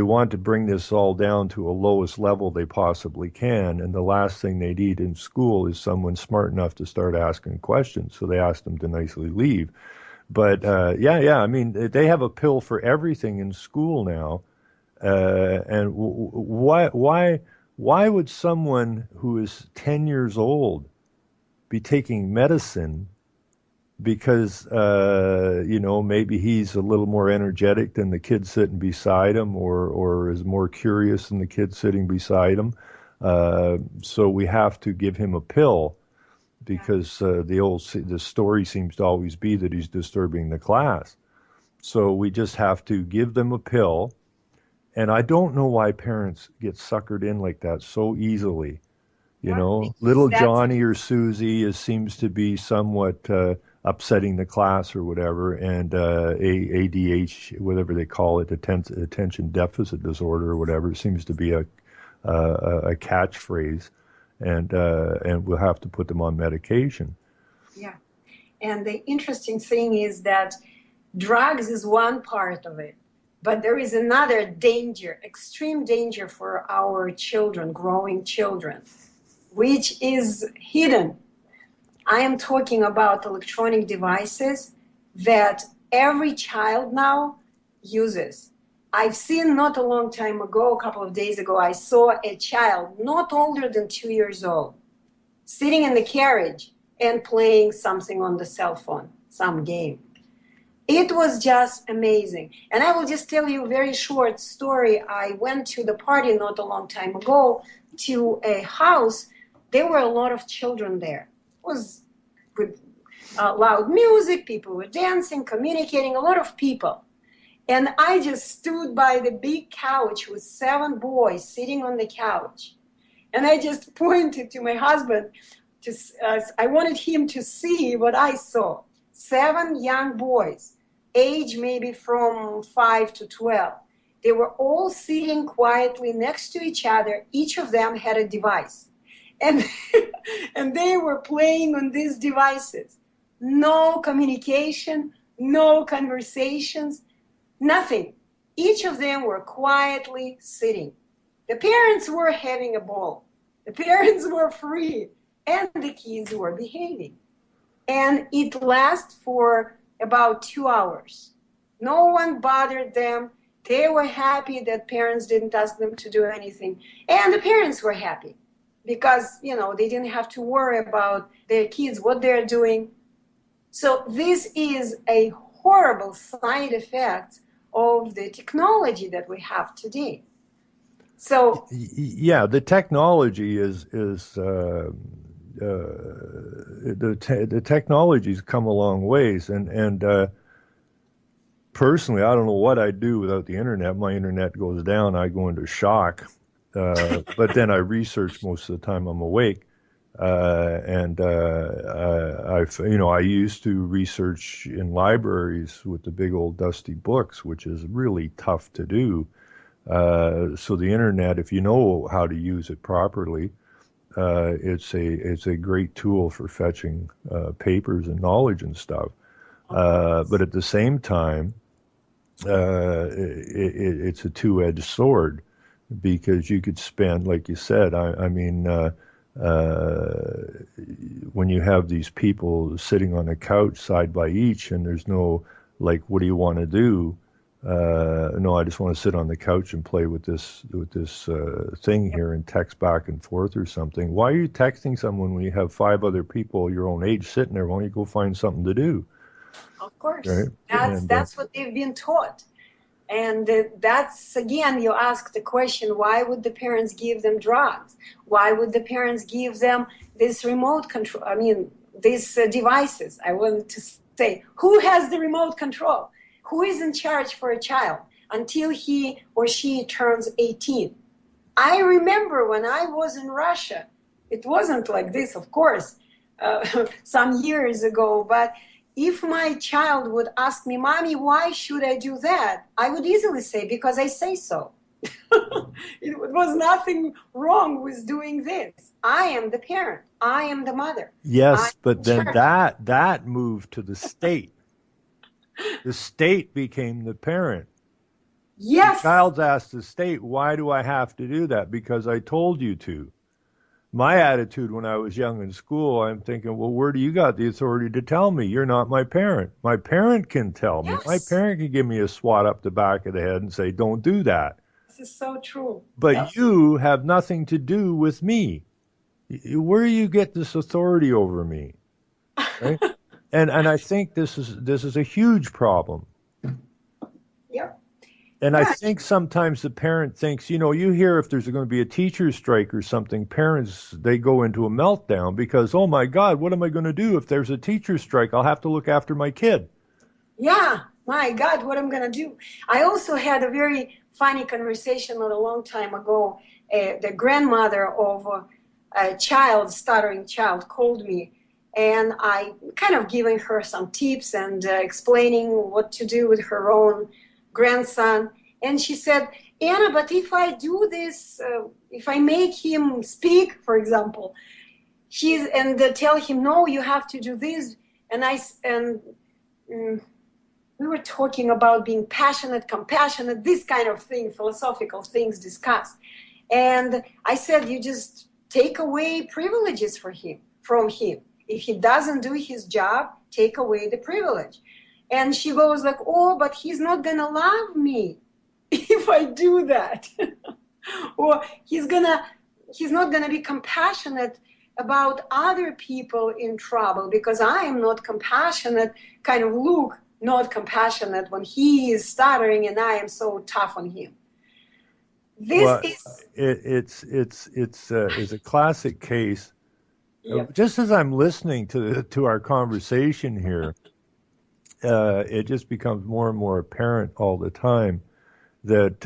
B: want to bring this all down to a lowest level they possibly can. And the last thing they need in school is someone smart enough to start asking questions. So they asked him to nicely leave. But yeah. I mean, they have a pill for everything in school now. And why would someone who is 10 years old be taking medicine because maybe he's a little more energetic than the kid sitting beside him, or is more curious than the kid sitting beside him. So we have to give him a pill
C: yeah,
B: because the story seems to always be that he's disturbing the class. So we just have to give them a pill. And I don't know why parents get suckered in like that so easily.
C: yeah, because
B: Little
C: that's
B: Johnny or Susie seems to be somewhat upsetting the class or whatever, and ADH, whatever they call it, attention deficit disorder or whatever, seems to be a catchphrase, and we'll have to put them on medication.
C: yeah. And the interesting thing is that drugs is one part of it, but there is another danger, extreme danger for our children, growing children, which is hidden. I am talking about electronic devices that every child now uses. I've seen not a long time ago, a couple of days ago, I saw a child not older than 2 years old sitting in the carriage and playing something on the cell phone, some game. It was just amazing. And I will just tell you a very short story. I went to the party not a long time ago to a house. There were a lot of children there. It was with loud music, people were dancing, communicating, a lot of people. And I just stood by the big couch with 7 boys sitting on the couch. And I just pointed to my husband. I wanted him to see what I saw. 7 young boys age maybe from 5 to 12. They were all sitting quietly next to each other. Each of them had a device. And, and they were playing on these devices. No communication, no conversations, nothing. Each of them were quietly sitting. The parents were having a ball. The parents were free. And the kids were behaving. And it lasted for about 2 hours. No one bothered them. They were happy that parents didn't ask them to do anything. And the parents were happy because, they didn't have to worry about their kids, what they're doing. So this is a horrible side effect of the technology that we have today. So
B: yeah, the technology is the technology's come a long ways, and personally, I don't know what I'd do without the internet. My internet goes down, I go into shock. But then I research most of the time I'm awake. I used to research in libraries with the big old dusty books, which is really tough to do. So the internet, if you know how to use it properly, it's a great tool for fetching papers and knowledge and stuff. But at the same time, it's a two-edged sword, because you could spend, like you said, when you have these people sitting on a couch side by each, and there's no, like, what do you want to do? No, I just want to sit on the couch and play with this thing here and text back and forth or something. Why are you texting someone when you have 5 other people your own age sitting there? Why don't you go find something to do?
C: Of course,
B: right?
C: that's what they've been taught. And that's, again, you ask the question, why would the parents give them drugs? Why would the parents give them this remote control? These devices. I wanted to say, who has the remote control? Who is in charge for a child until he or she turns 18? I remember when I was in Russia, it wasn't like this, of course, some years ago, but if my child would ask me, Mommy, why should I do that? I would easily say, because I say so. It was nothing wrong with doing this. I am the parent. I am the mother.
B: Yes, but then that moved to the state. The state became the parent.
C: Yes.
B: The child's asked the state, why do I have to do that? Because I told you to. My attitude when I was young in school, I'm thinking, well, where do you got the authority to tell me? You're not my parent. My parent can tell me.
C: Yes.
B: My parent can give me a swat up the back of the head and say, don't do that.
C: This is so true.
B: But
C: Yes.
B: You have nothing to do with me. Where do you get this authority over me? Right? and I think this is a huge problem.
C: Yep.
B: And I think sometimes the parent thinks, you hear if there's going to be a teacher strike or something, parents, they go into a meltdown because, oh my God, what am I going to do if there's a teacher strike? I'll have to look after my kid.
C: Yeah, my God, what I'm going to do. I also had a very funny conversation not a long time ago. The grandmother of a stuttering child, called me, and I kind of giving her some tips and explaining what to do with her own grandson. And she said, Anna, but if I do this, if I make him speak, for example, tell him, no, you have to do this. We were talking about being passionate, compassionate, this kind of thing, philosophical things discussed. And I said, you just take away privileges from him. If he doesn't do his job, take away the privilege. And she goes like, oh, but he's not going to love me if I do that. Or he's not going to be compassionate about other people in trouble because I am not compassionate, kind of look not compassionate when he is stuttering and I am so tough on him.
B: It's a classic case. Yep. Just as I'm listening to our conversation here, it just becomes more and more apparent all the time that,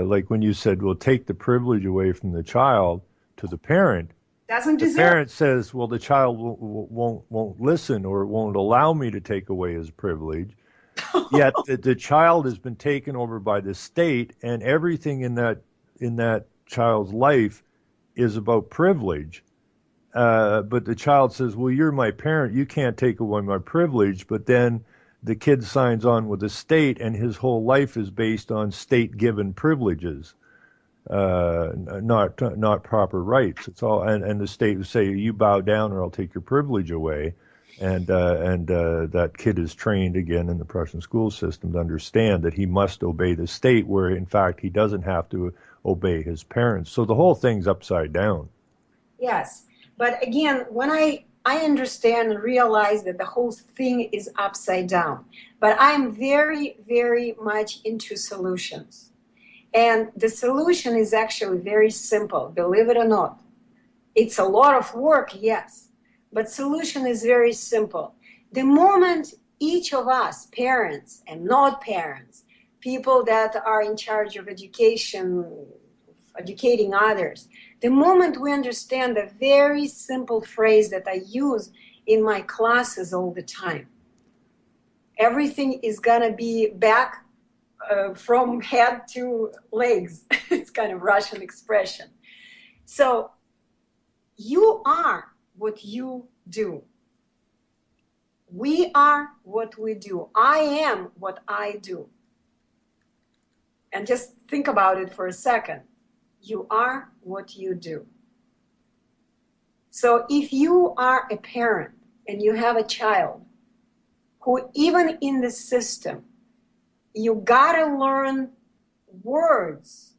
B: like when you said, "Well, take the privilege away from the child," to the parent. The parent says, "Well, the child won't listen or won't allow me to take away his privilege." Yet the child has been taken over by the state, and everything in that child's life is about privilege. But the child says, "Well, you're my parent. You can't take away my privilege." But then the kid signs on with the state, and his whole life is based on state-given privileges, not proper rights. It's all, and the state would say, "You bow down, or I'll take your privilege away." And that kid is trained again in the Prussian school system to understand that he must obey the state, where in fact he doesn't have to obey his parents. So the whole thing's upside down.
C: Yes. But again, when I understand and realize that the whole thing is upside down, but I'm very, very much into solutions. And the solution is actually very simple, believe it or not. It's a lot of work, yes, but solution is very simple. The moment each of us, parents and not parents, people that are in charge of education, educating others, the moment we understand a very simple phrase that I use in my classes all the time, everything is gonna be back from head to legs. It's kind of Russian expression. So you are what you do. We are what we do. I am what I do. And just think about it for a second. You are what you do. So if you are a parent and you have a child who, even in the system, you gotta learn words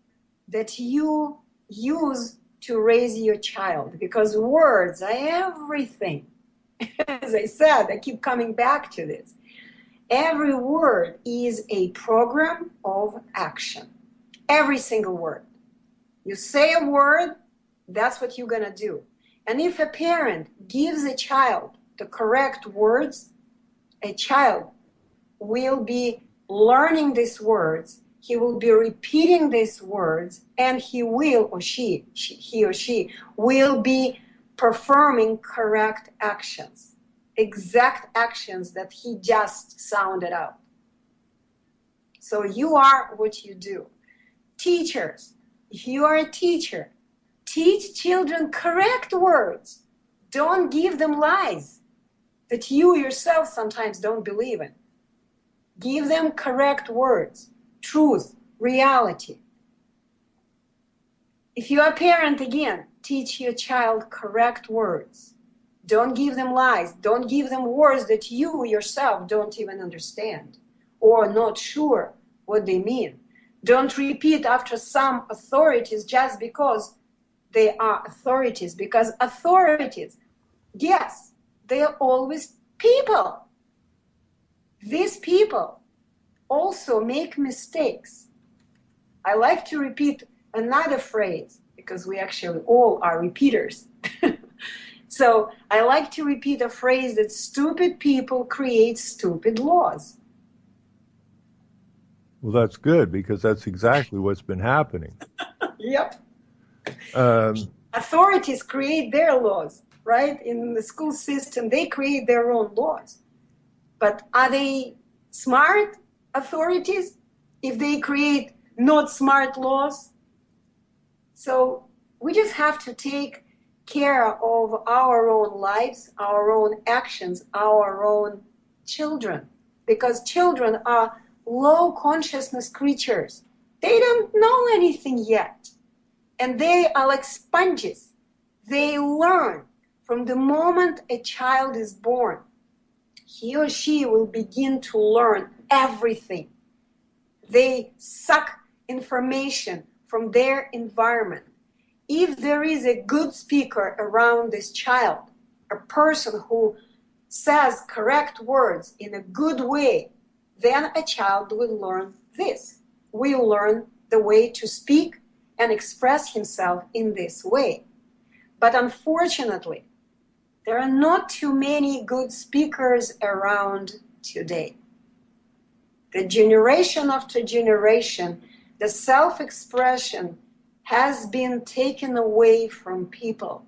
C: that you use to raise your child, because words are everything. As I said, I keep coming back to this. Every word is a program of action. Every single word. You say a word, that's what you're gonna do. And if a parent gives a child the correct words, a child will be learning these words, he will be repeating these words, and he or she will be performing correct actions, exact actions that he just sounded out. So you are what you do. Teachers, if you are a teacher, teach children correct words. Don't give them lies that you yourself sometimes don't believe in. Give them correct words, truth, reality. If you are a parent, again, teach your child correct words. Don't give them lies. Don't give them words that you yourself don't even understand or not sure what they mean. Don't repeat after some authorities just because they are authorities, because authorities, yes, they are always people. These people also make mistakes. I like to repeat another phrase because we actually all are repeaters. So I like to repeat a phrase that stupid people create stupid laws.
B: Well, that's good, because that's exactly what's been happening.
C: Yep.
B: Um,
C: Authorities create their laws, right? In the school system, they create their own laws. But are they smart authorities if they create not smart laws? So we just have to take care of our own lives, our own actions, our own children, because children are low consciousness creatures. They don't know anything yet, and they are like sponges. They learn from the moment a child is born. He or she will begin to learn everything. They suck information from their environment. If there is a good speaker around this child, a person who says correct words in a good way, then a child will learn this. Will learn the way to speak and express himself in this way. But unfortunately, there are not too many good speakers around today. The generation after generation, the self-expression has been taken away from people.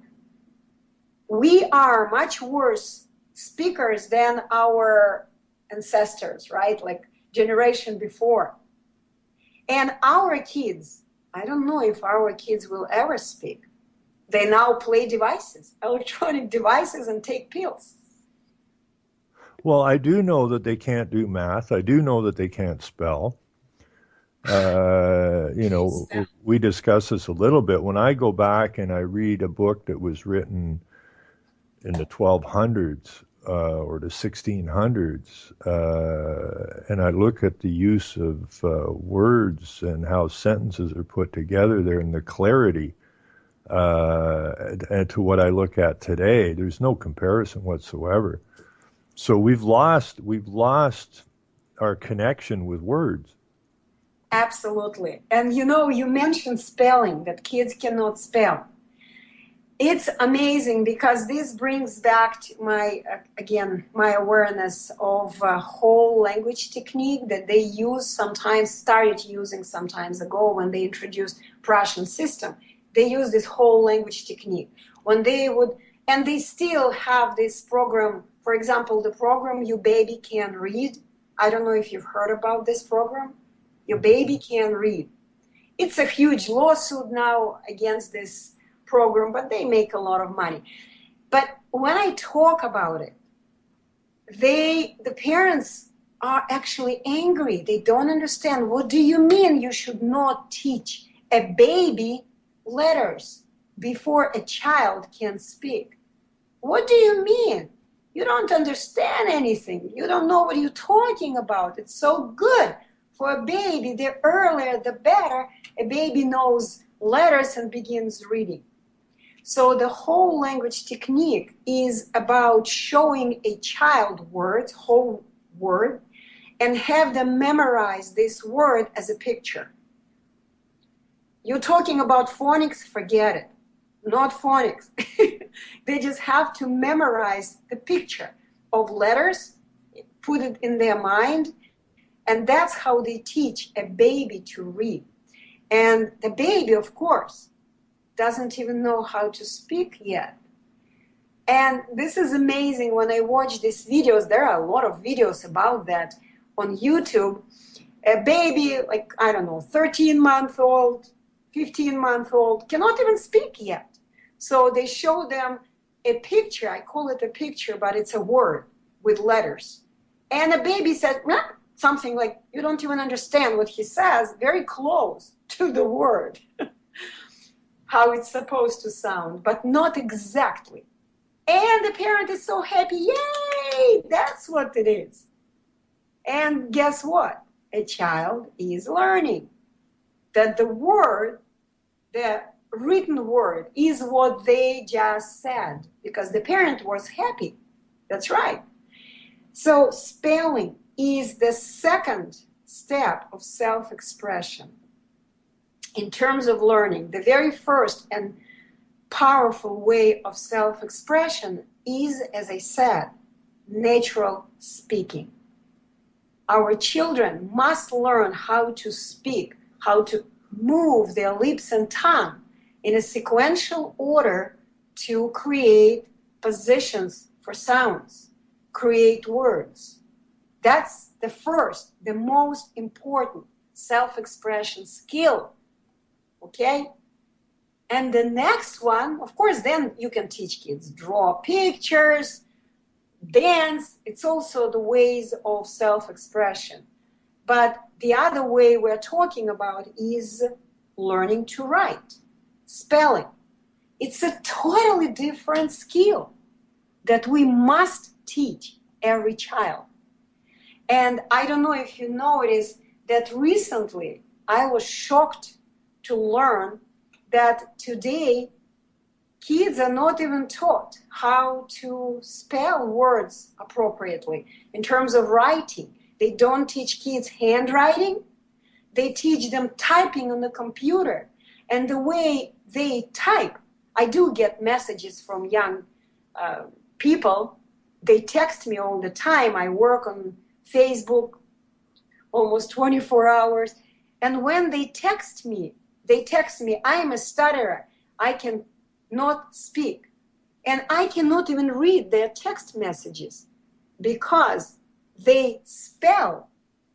C: We are much worse speakers than our ancestors, right? Like generation before. And our kids, I don't know if our kids will ever speak. They now play devices, electronic devices, and take pills.
B: Well, I do know that they can't do math. I do know that they can't spell. We discussed this a little bit. When I go back and I read a book that was written in the 1200s or the 1600s, and I look at the use of words and how sentences are put together there and the clarity, and to what I look at today, there's no comparison whatsoever. So we've lost our connection with words.
C: Absolutely. And you mentioned spelling, that kids cannot spell. It's amazing because this brings back to my awareness of a whole language technique that they started using some times ago when they introduced Prussian system. They use this whole language technique. And they still have this program, for example, the program Your Baby Can Read. I don't know if you've heard about this program. Your Baby Can Read. It's a huge lawsuit now against this program, but they make a lot of money. But when I talk about it, the parents are actually angry. They don't understand. What do you mean you should not teach a baby letters before a child can speak? What do you mean? You don't understand anything. You don't know what you're talking about. It's so good for a baby. The earlier, the better. A baby knows letters and begins reading. So the whole language technique is about showing a child words, whole word, and have them memorize this word as a picture. You're talking about phonics, forget it. Not phonics. They just have to memorize the picture of letters, put it in their mind, and that's how they teach a baby to read. And the baby, of course, doesn't even know how to speak yet. And this is amazing. When I watch these videos, there are a lot of videos about that on YouTube. A baby, 13-month-old, 15-month-old, cannot even speak yet. So they show them a picture. I call it a picture, but it's a word with letters. And the baby says something like, you don't even understand what he says, very close to the word, how it's supposed to sound, but not exactly. And the parent is so happy, yay, that's what it is. And guess what? A child is learning that the word, the written word, is what they just said because the parent was happy. That's right. So spelling is the second step of self-expression in terms of learning. The very first and powerful way of self-expression is, as I said, natural speaking. Our children must learn how to speak, how to move their lips and tongue in a sequential order to create positions for sounds, create words. That's the first, the most important self-expression skill, okay? And the next one, of course, then you can teach kids, draw pictures, dance. It's also the ways of self-expression. But the other way we're talking about is learning to write, spelling. It's a totally different skill that we must teach every child. And I don't know if you noticed that recently I was shocked to learn that today kids are not even taught how to spell words appropriately in terms of writing. They don't teach kids handwriting. They teach them typing on the computer. And the way they type, I do get messages from young people. They text me all the time. I work on Facebook almost 24 hours. And when they text me, I am a stutterer. I can not speak. And I cannot even read their text messages because they spell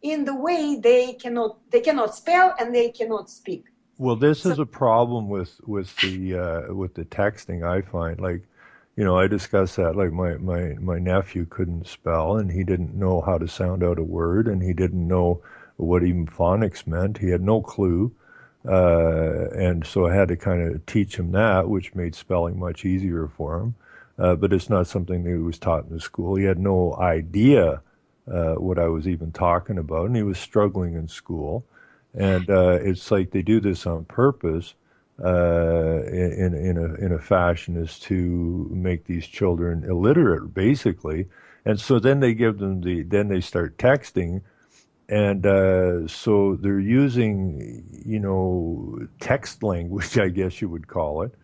C: in the way they cannot spell and they cannot speak.
B: Well, this
C: So
B: is a problem with the texting. I find, like, I discussed that. Like, my nephew couldn't spell, and he didn't know how to sound out a word, and he didn't know what even phonics meant. He had no clue, and so I had to kind of teach him that, which made spelling much easier for him. But it's not something that he was taught in the school. He had no idea what I was even talking about, and he was struggling in school. And it's like they do this on purpose in a fashion as to make these children illiterate, basically. And so then then they start texting, and so they're using, text language, I guess you would call it,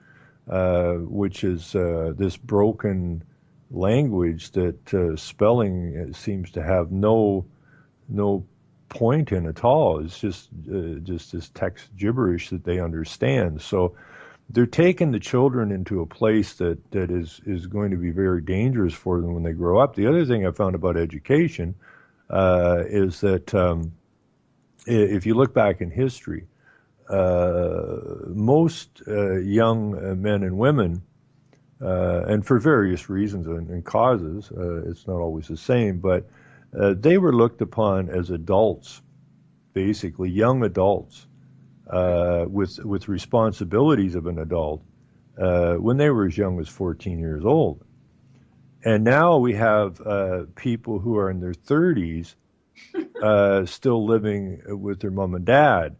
B: which is this broken language that spelling seems to have no point in at all. It's just this text gibberish that they understand. So they're taking the children into a place that is going to be very dangerous for them when they grow up. The other thing I found about education is that if you look back in history, most young men and women, and for various reasons and causes, it's not always the same, but they were looked upon as adults, basically young adults, with responsibilities of an adult, when they were as young as 14 years old. And now we have people who are in their 30s still living with their mom and dad.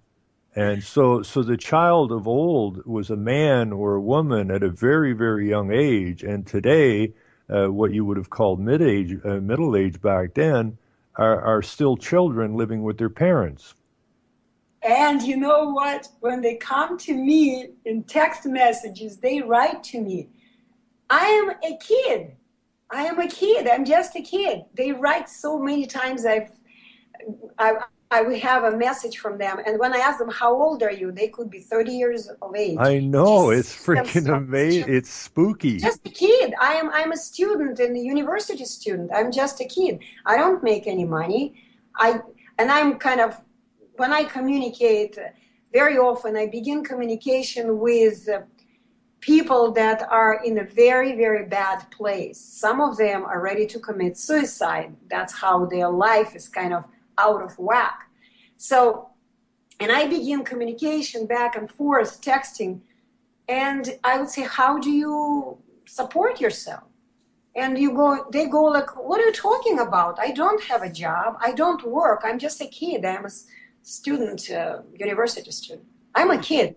B: And so the child of old was a man or a woman at a very, very young age. And today, what you would have called middle age back then, are still children living with their parents.
C: and you know what? When they come to me in text messages, they write to me, I am a kid. I am a kid. I'm just a kid. They write so many times. I, I will have a message from them. And when I ask them, how old are you? They could be 30 years of age.
B: I know, it's freaking amazing.
C: Just,
B: It's spooky.
C: just a kid. I'm a student and a university student. I'm just a kid. I don't make any money. I'm kind of, when I communicate, very often I begin communication with people that are in a very, very bad place. Some of them are ready to commit suicide. That's how their life is kind of out of whack. So, and I begin communication back and forth, texting, and I would say, how do you support yourself? And they go like, what are you talking about? I don't have a job. I don't work. I'm just a kid. I'm a student, university student. I'm a kid.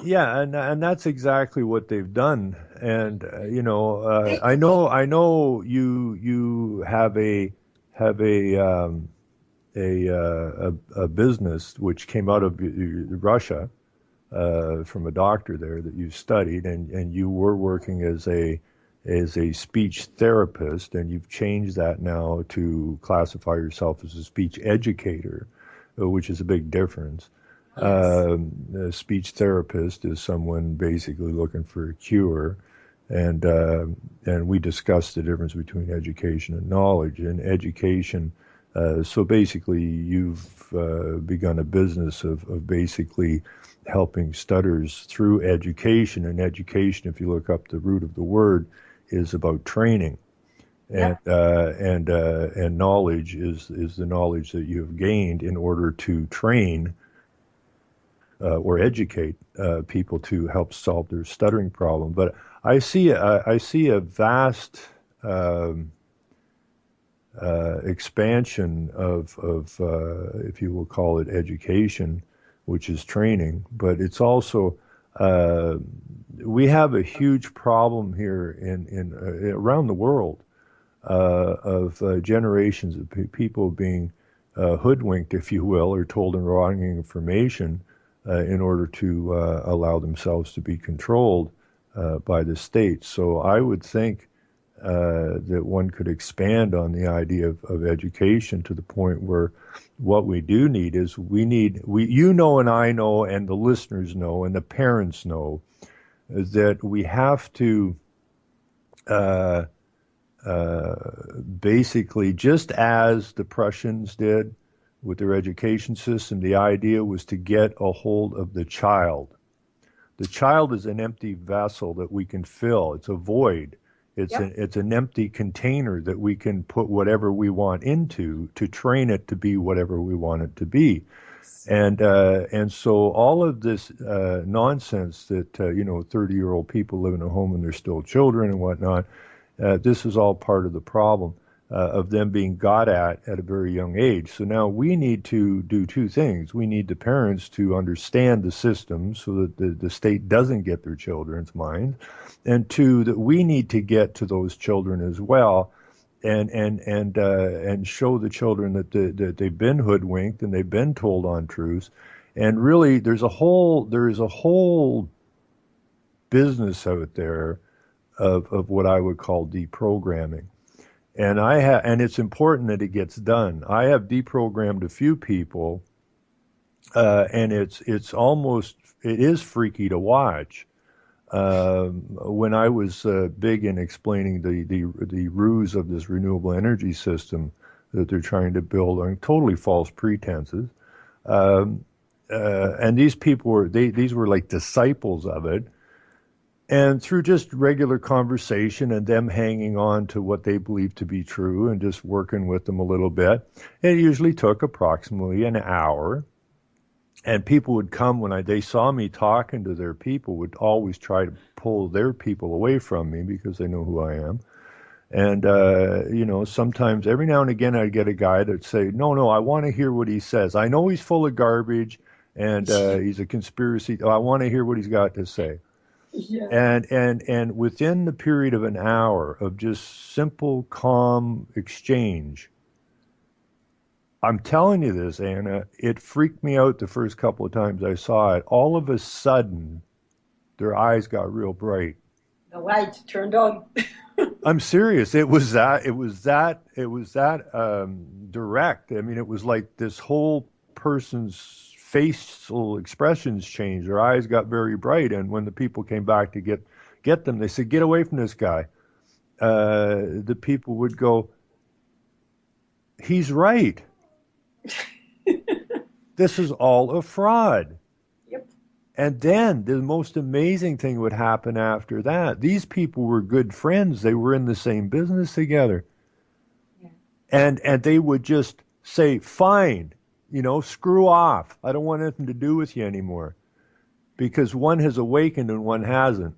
B: Yeah, and that's exactly what they've done. And I know you have a business which came out of Russia, from a doctor there that you studied, and you were working as a speech therapist, and you've changed that now to classify yourself as a speech educator, which is a big difference.
C: Yes.
B: A speech therapist is someone basically looking for a cure, and we discussed the difference between education and knowledge. And education, so basically, you've begun a business of basically helping stutters through education. And education, if you look up the root of the word, is about training. And
C: Yeah.
B: and knowledge is the knowledge that you have gained in order to train or educate people to help solve their stuttering problem. But I see a vast expansion of if you will call it education, which is training. But it's also we have a huge problem here in around the world of generations of people being hoodwinked, if you will, or told wrong information in order to allow themselves to be controlled by the state. So I would think that one could expand on the idea of education to the point where what we do need is you know, and I know, and the listeners know, and the parents know, that we have to basically, just as the Prussians did, with their education system. The idea was to get a hold of the child. The child is an empty vessel that we can fill. It's a void.
C: Yep.
B: It's an empty container that we can put whatever we want into to train it to be whatever we want it to be. And so all of this nonsense that 30-year-old people live in a home and they're still children and whatnot, this is all part of the problem of them being got at a very young age. So now we need to do two things. We need the parents to understand the system so that the state doesn't get their children's minds, and two, that we need to get to those children as well and show the children that they've been hoodwinked and they've been told untruths. And really, there is a whole business out there of what I would call deprogramming. And it's important that it gets done. I have deprogrammed a few people, and it is freaky to watch. When I was big in explaining the ruse of this renewable energy system that they're trying to build on totally false pretenses, and these people these were like disciples of it. And through just regular conversation and them hanging on to what they believe to be true and just working with them a little bit, it usually took approximately an hour. And people would come when they saw me talking to their people, would always try to pull their people away from me because they know who I am. And, sometimes every now and again I'd get a guy that'd say, no, I want to hear what he says. I know he's full of garbage and he's a conspiracy. I want to hear what he's got to say.
C: Yeah.
B: And within the period of an hour of just simple, calm exchange, I'm telling you this, Anna, it freaked me out the first couple of times I saw it. All of a sudden, their eyes got real bright.
C: The light turned on.
B: I'm serious. It was that direct. I mean, it was like this whole person's facial expressions changed. Their eyes got very bright. And when the people came back to get them, they said, "Get away from this guy." The people would go, "He's right. This is all a fraud."
C: Yep.
B: And then the most amazing thing would happen after that. These people were good friends. They were in the same business together.
C: Yeah.
B: And they would just say, "Fine, screw off. I don't want anything to do with you anymore." Because one has awakened and one hasn't.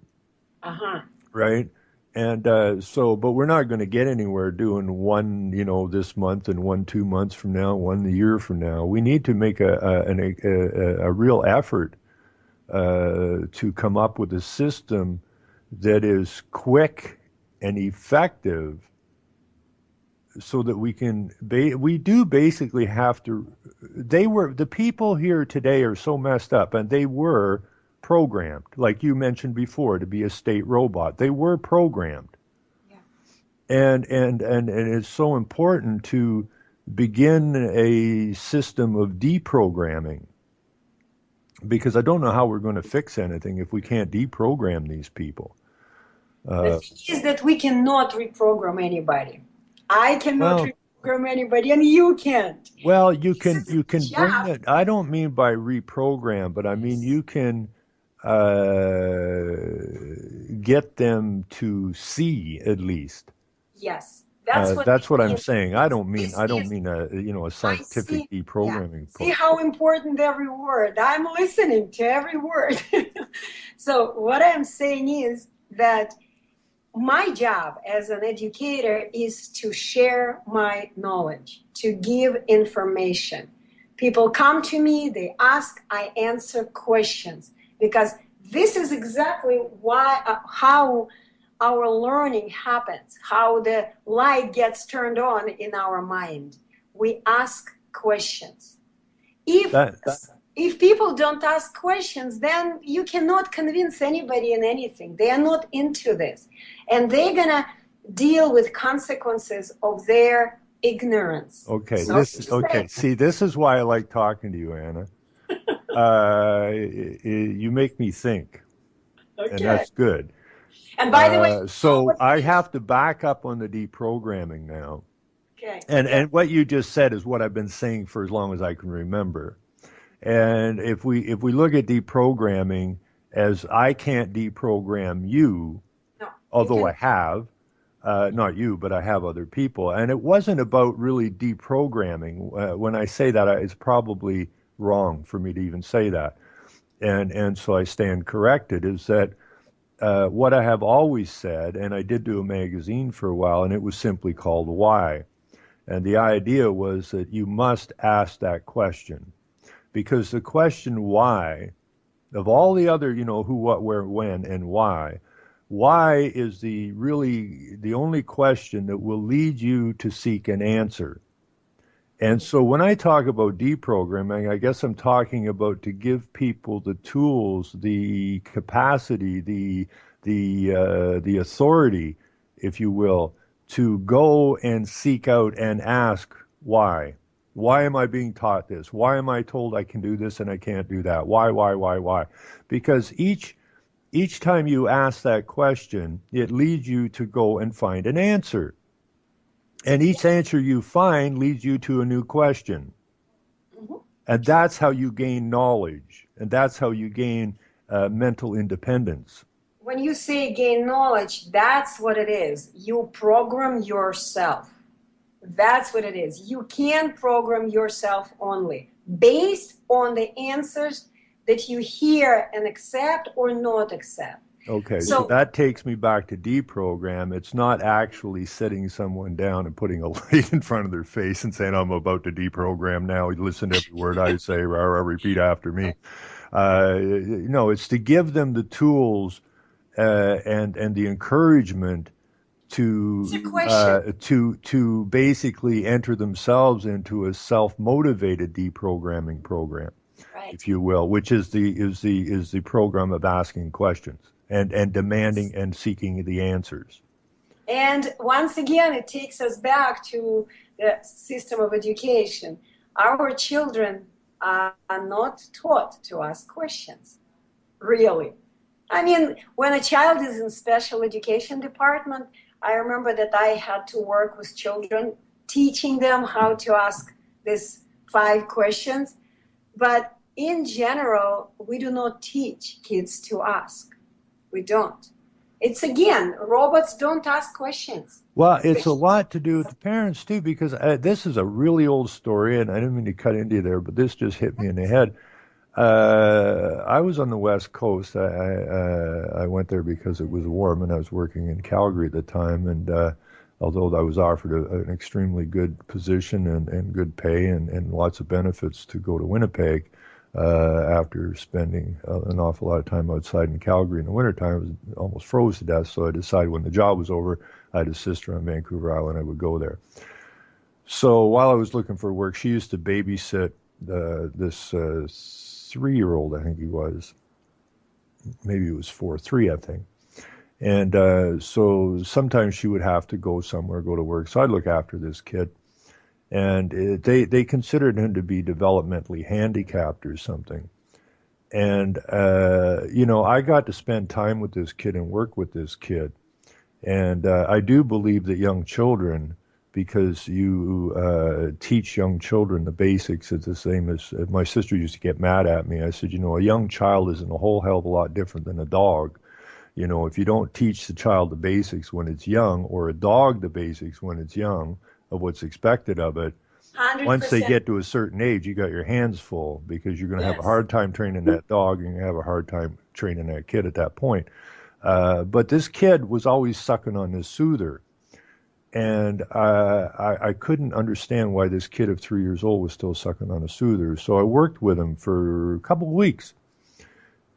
C: Uh-huh.
B: Right? And but we're not going to get anywhere doing one, this month and one 2 months from now, one year from now. We need to make a real effort to come up with a system that is quick and effective, so that we do basically have to. The people here today are so messed up, and they were programmed, like you mentioned before, to be a state robot. They were programmed.
C: Yeah.
B: And it's so important to begin a system of deprogramming, because I don't know how we're going to fix anything if we can't deprogram these people.
C: The thing is that we cannot reprogram anybody. I cannot
B: Well,
C: reprogram anybody, and you can't.
B: well, you
C: This
B: can
C: is
B: bring
C: job.
B: it. I don't mean by reprogram, but I mean you can get them to see at least.
C: Yes, that's what
B: That's what
C: I
B: I'm
C: mean.
B: saying. I don't
C: This
B: mean a
C: I
B: scientific
C: see. Yeah.
B: deprogramming
C: See
B: program.
C: how important every word. I'm listening to every word. So what I'm saying is that my job as an educator is to share my knowledge, to give information. People come to me, they ask, I answer questions, because this is exactly how our learning happens, how the light gets turned on in our mind. We ask questions. If
B: That
C: if people don't ask questions, then you cannot convince anybody in anything. They are not into this, and they're gonna deal with consequences of their ignorance.
B: okay.
C: So
B: This okay. See, this is why I like talking to you, Anna. You make me think, and
C: okay.
B: that's good.
C: And by the way, you know
B: So
C: what
B: I
C: we
B: have to back up on the deprogramming now.
C: Okay.
B: And
C: Yeah.
B: and what you just said is what I've been saying for as long as I can remember. And if we look at deprogramming as I can't deprogram you,
C: No, you
B: although I
C: can.
B: have, not you, but I have other people. And it wasn't about really deprogramming. When I say that, it's probably wrong for me to even say that. And so I stand corrected, is that what I have always said, and I did do a magazine for a while, and it was simply called Why. And the idea was that you must ask that question because the question why, of all the other, who, what, where, when, and why is the only question that will lead you to seek an answer. And so when I talk about deprogramming, I guess I'm talking about to give people the tools, the capacity, the authority, if you will, to go and seek out and ask why. Why am I being taught this? Why am I told I can do this and I can't do that? Why? Because each time you ask that question, it leads you to go and find an answer. And each answer you find leads you to a new question.
C: Mhm.
B: And that's how you gain knowledge. And that's how you gain mental independence.
C: When you say gain knowledge, that's what it is. You program yourself. That's what it is. You can program yourself only based on the answers that you hear and accept or not accept.
B: Okay, so
C: So,
B: that takes me back to deprogram. It's not actually sitting someone down and putting a light in front of their face and saying, I'm about to deprogram now. Listen to every word I say, rah, rah, repeat after me. No, it's to give them the tools and the encouragement
C: it's a
B: to
C: question.
B: to basically enter themselves into a self-motivated deprogramming program,
C: Right.
B: if you will, which is the program of asking questions and demanding and seeking the answers.
C: And once again, it takes us back to the system of education. Our children are not taught to ask questions, really. I mean, when a child is in special education department, I remember that I had to work with children, teaching them how to ask these 5 questions. But in general, we do not teach kids to ask. We don't. It's again, robots don't ask questions.
B: Well, it's a lot to do with the parents too, because this is a really old story, and I didn't mean to cut into you there, but this just hit me in the head. I was on the West Coast. I went there because it was warm, and I was working in Calgary at the time. And although I was offered an extremely good position and good pay and lots of benefits to go to Winnipeg, after spending an awful lot of time outside in Calgary in the wintertime, I was almost froze to death. So I decided when the job was over, I had a sister on Vancouver Island, I would go there. So while I was looking for work, she used to babysit this 3-year-old, I think he was. Maybe he was 4, 3, I think. And so sometimes she would have to go somewhere, go to work. So I'd look after this kid. And they considered him to be developmentally handicapped or something. And, I got to spend time with this kid and work with this kid. And I do believe that young children, because you teach young children the basics, it's the same as my sister used to get mad at me. I said, a young child isn't a whole hell of a lot different than a dog. If you don't teach the child the basics when it's young, or a dog the basics when it's young of what's expected of it, once they
C: 100%.
B: get to a certain age, you got your hands full because you're going to have a
C: Yes.
B: hard time training that dog and you're going to have a hard time training that kid at that point. But this kid was always sucking on this soother. And I couldn't understand why this kid of 3 years old was still sucking on a soother. So I worked with him for a couple of weeks.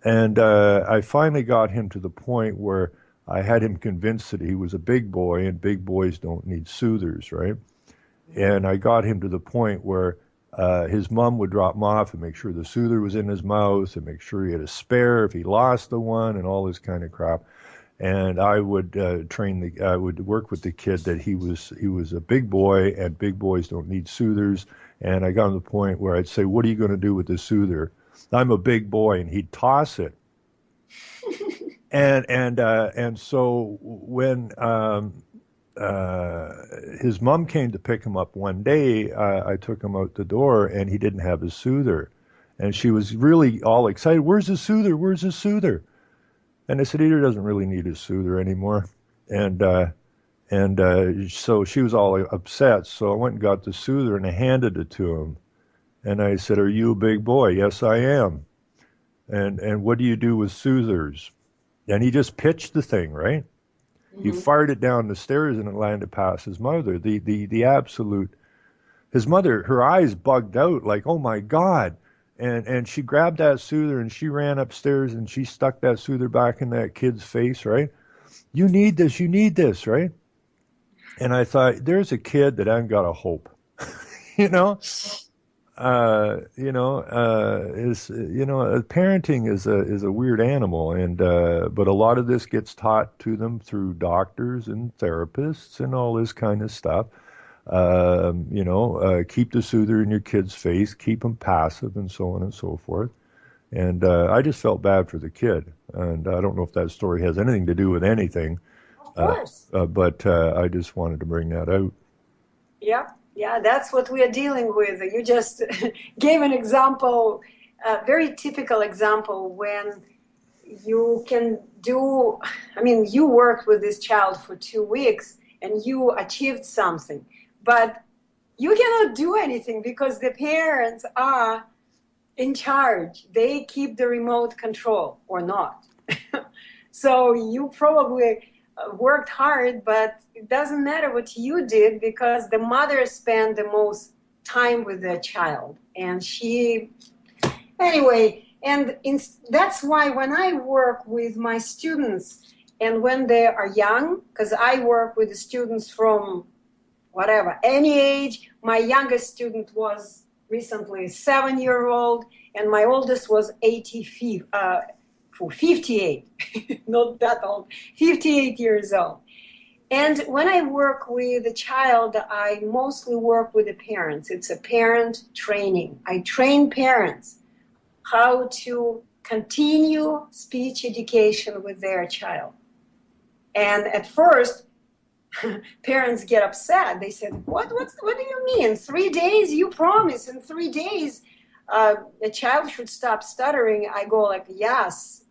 B: And I finally got him to the point where I had him convinced that he was a big boy and big boys don't need soothers, right? And I got him to the point where his mom would drop him off and make sure the soother was in his mouth and make sure he had a spare if he lost the one and all this kind of crap. And I would I would work with the kid that he was a big boy and big boys don't need soothers. And I got to the point where I'd say, "What are you going to do with the soother?" I'm a big boy, and he'd toss it. And so when his mom came to pick him up one day. I took him out the door, and he didn't have his soother. And she was really all excited. Where's his soother? Where's his soother? And I said, Deeter doesn't really need his soother anymore. And so she was all upset. So I went and got the soother, and I handed it to him. And I said, are you a big boy? Yes, I am. And what do you do with soothers? And he just pitched the thing, right? He fired it down the stairs, and it landed past his mother. The absolute, his mother, her eyes bugged out like, oh my God. And she grabbed that soother, and she ran upstairs, and she stuck that soother back in that kid's face, right? You need this, right? And I thought, there's a kid that ain't got a hope, you know? Parenting is a weird animal, and but a lot of this gets taught to them through doctors and therapists and all this kind of stuff. Keep the soother in your kid's face, keep them passive, and so on and so forth. And I just felt bad for the kid, and I don't know if that story has anything to do with anything.
C: Of course.
B: But I just wanted to bring that out.
C: Yeah. Yeah, that's what we are dealing with. You just gave an example, a very typical example when you can do, you worked with this child for 2 weeks and you achieved something, but you cannot do anything because the parents are in charge. They keep the remote control or not. So you probably worked hard, but it doesn't matter what you did because the mother spent the most time with the child. And that's why when I work with my students and when they are young, because I work with the students from whatever, any age. My youngest student was recently 7-year-old and my oldest was 58, not that old, 58 years old. And when I work with a child, I mostly work with the parents. It's a parent training. I train parents how to continue speech education with their child. And at first, parents get upset. They said, what do you mean? 3 days? You promise in 3 days a child should stop stuttering. I go like, yes,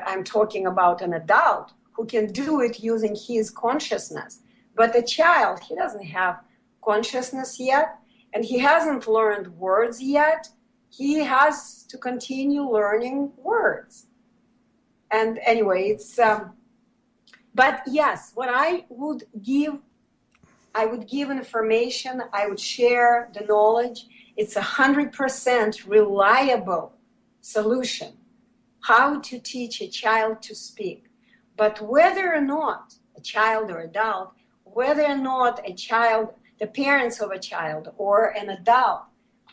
C: I'm talking about an adult who can do it using his consciousness. But the child, he doesn't have consciousness yet, and he hasn't learned words yet. He has to continue learning words. And anyway, but yes, what I would give information, I would share the knowledge. It's 100% reliable solution, how to teach a child to speak. But whether or not a child or adult, whether or not a child, the parents of a child or an adult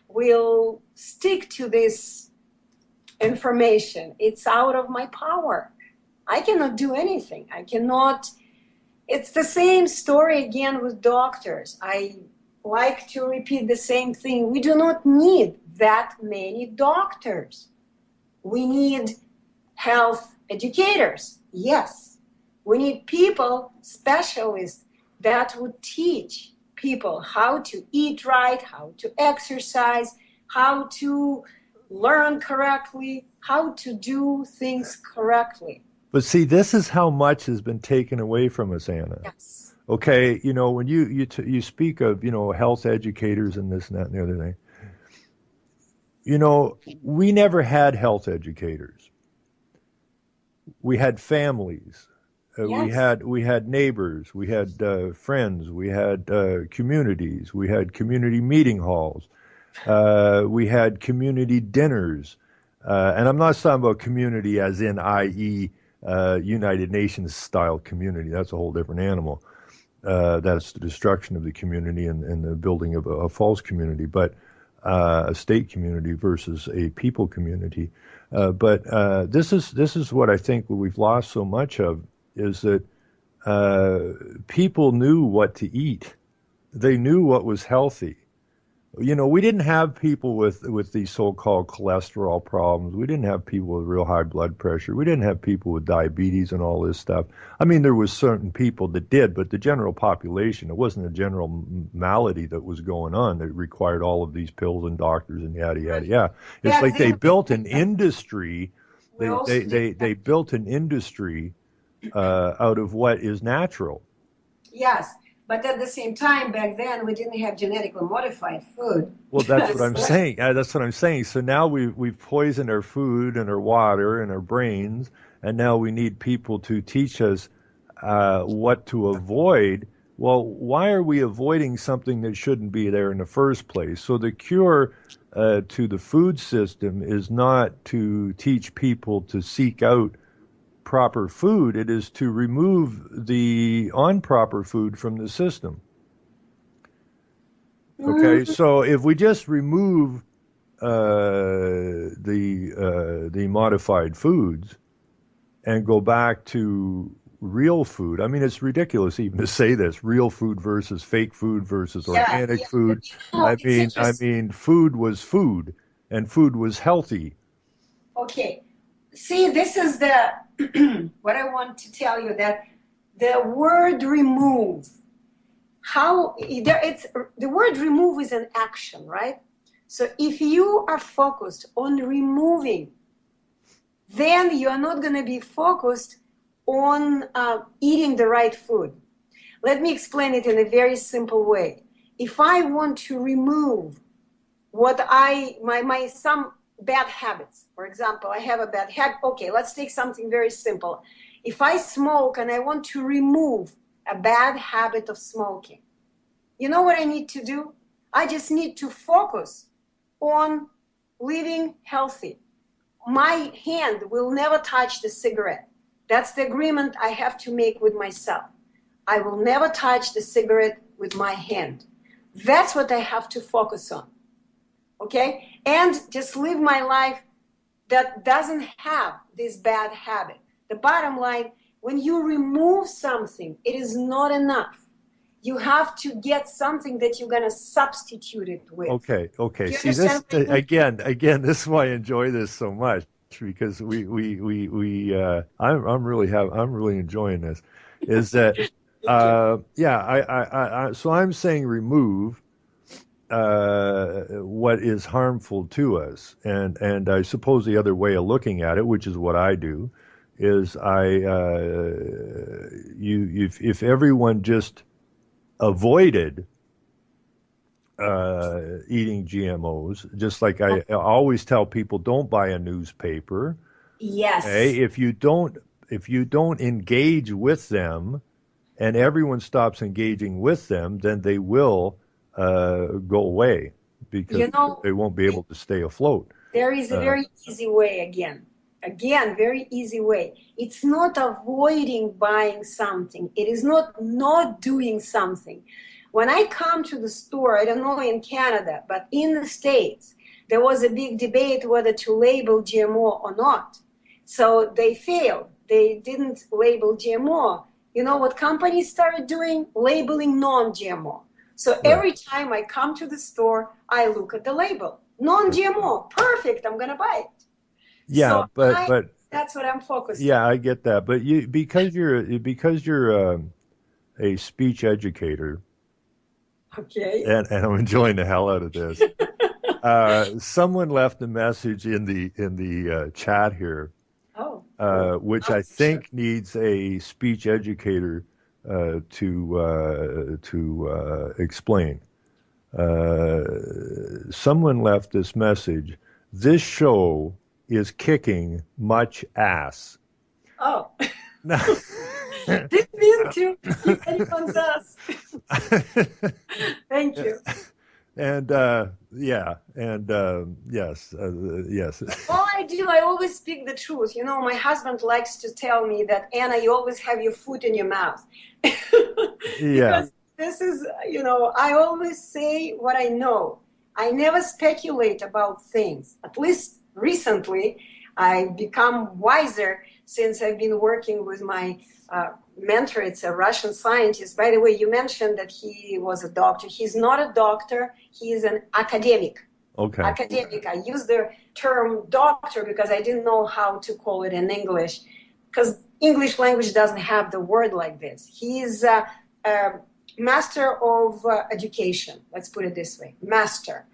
C: will stick to this information, it's out of my power. I cannot do anything. It's the same story again with doctors. I like to repeat the same thing. We do not need that many doctors. We need health educators. Yes. We need people, specialists, that would teach people how to eat right, how to exercise, how to learn correctly, how to do things correctly.
B: But see, this is how much has been taken away from us, Anna.
C: Yes.
B: Okay, when you speak of, health educators and this and that and the other thing, we never had health educators. We had families.
C: Yes.
B: We had neighbors. We had friends. We had communities. We had community meeting halls. We had community dinners. And I'm not talking about community as in, i.e., United Nations style community. That's a whole different animal. That's the destruction of the community and the building of a false community, but a state community versus a people community. But this is what I think we've lost so much of, is that people knew what to eat. They knew what was healthy. we didn't have people with these so-called cholesterol problems. We didn't have people with real high blood pressure. We didn't have people with diabetes and all this stuff. I mean, there was certain people that did, but the general population, it wasn't a general malady that was going on that required all of these pills and doctors and yada yada yada. It's like they built an industry. They built an industry out of what is natural.
C: Yes. But at the same time, back then, we didn't have genetically modified food.
B: Well, that's what I'm saying. That's what I'm saying. So now we've poisoned our food and our water and our brains, and now we need people to teach us what to avoid. Well, why are we avoiding something that shouldn't be there in the first place? So the cure to the food system is not to teach people to seek out proper food. It is to remove the improper food from the system. Okay, so if we just remove the modified foods and go back to real food, I mean, it's ridiculous even to say this: real food versus fake food versus organic food. I mean, food was food, and food was healthy.
C: Okay, see, this is the what I want to tell you, that the word remove, the word remove is an action, right? So if you are focused on removing, then you are not going to be focused on eating the right food. Let me explain it in a very simple way. If I want to remove some bad habits, for example, I have a bad habit. Okay, let's take something very simple. If I smoke and I want to remove a bad habit of smoking, you know what I need to do? I just need to focus on living healthy. My hand will never touch the cigarette. That's the agreement I have to make with myself. I will never touch the cigarette with my hand. That's what I have to focus on. Okay? And just live my life that doesn't have this bad habit. The bottom line, when you remove something, it is not enough. You have to get something that you're going to substitute it with.
B: Okay. See, this again, this is why I enjoy this so much, because I'm really enjoying this. Is that so I'm saying remove what is harmful to us, and I suppose the other way of looking at it, which is what I do, is if everyone just avoided eating GMOs, just like I always tell people, don't buy a newspaper.
C: Yes.
B: Okay? If you don't engage with them, and everyone stops engaging with them, then they will go away because they won't be able to stay afloat.
C: There is a very easy way again, very easy way. It's not avoiding buying something. It is not doing something. When I come to the store, I don't know in Canada, but in the States, there was a big debate whether to label GMO or not. So they failed. They didn't label GMO. You know what companies started doing? Labeling non-GMO. So every time I come to the store, I look at the label. Non-GMO, perfect, I'm going to buy it.
B: Yeah,
C: so
B: but
C: that's what I'm focused on.
B: Yeah, I get that. But because you're a speech educator,
C: okay,
B: and I'm enjoying the hell out of this. Someone left a message in the chat here, which I think needs a speech educator to explain. Someone left this message. This show is kicking much ass.
C: Oh. Didn't mean to keep anyone's ass. Thank you.
B: And yes.
C: All I do, I always speak the truth. You know, my husband likes to tell me that, Anna, you always have your foot in your mouth. Because this is, I always say what I know. I never speculate about things. At least recently, I've become wiser. since I've been working with my mentor. It's a Russian scientist. By the way, you mentioned that he was a doctor. He's not a doctor. He is an academic.
B: Okay.
C: Academic. I use the term doctor because I didn't know how to call it in English, because English language doesn't have the word like this. He is a master of education. Let's put it this way. Master.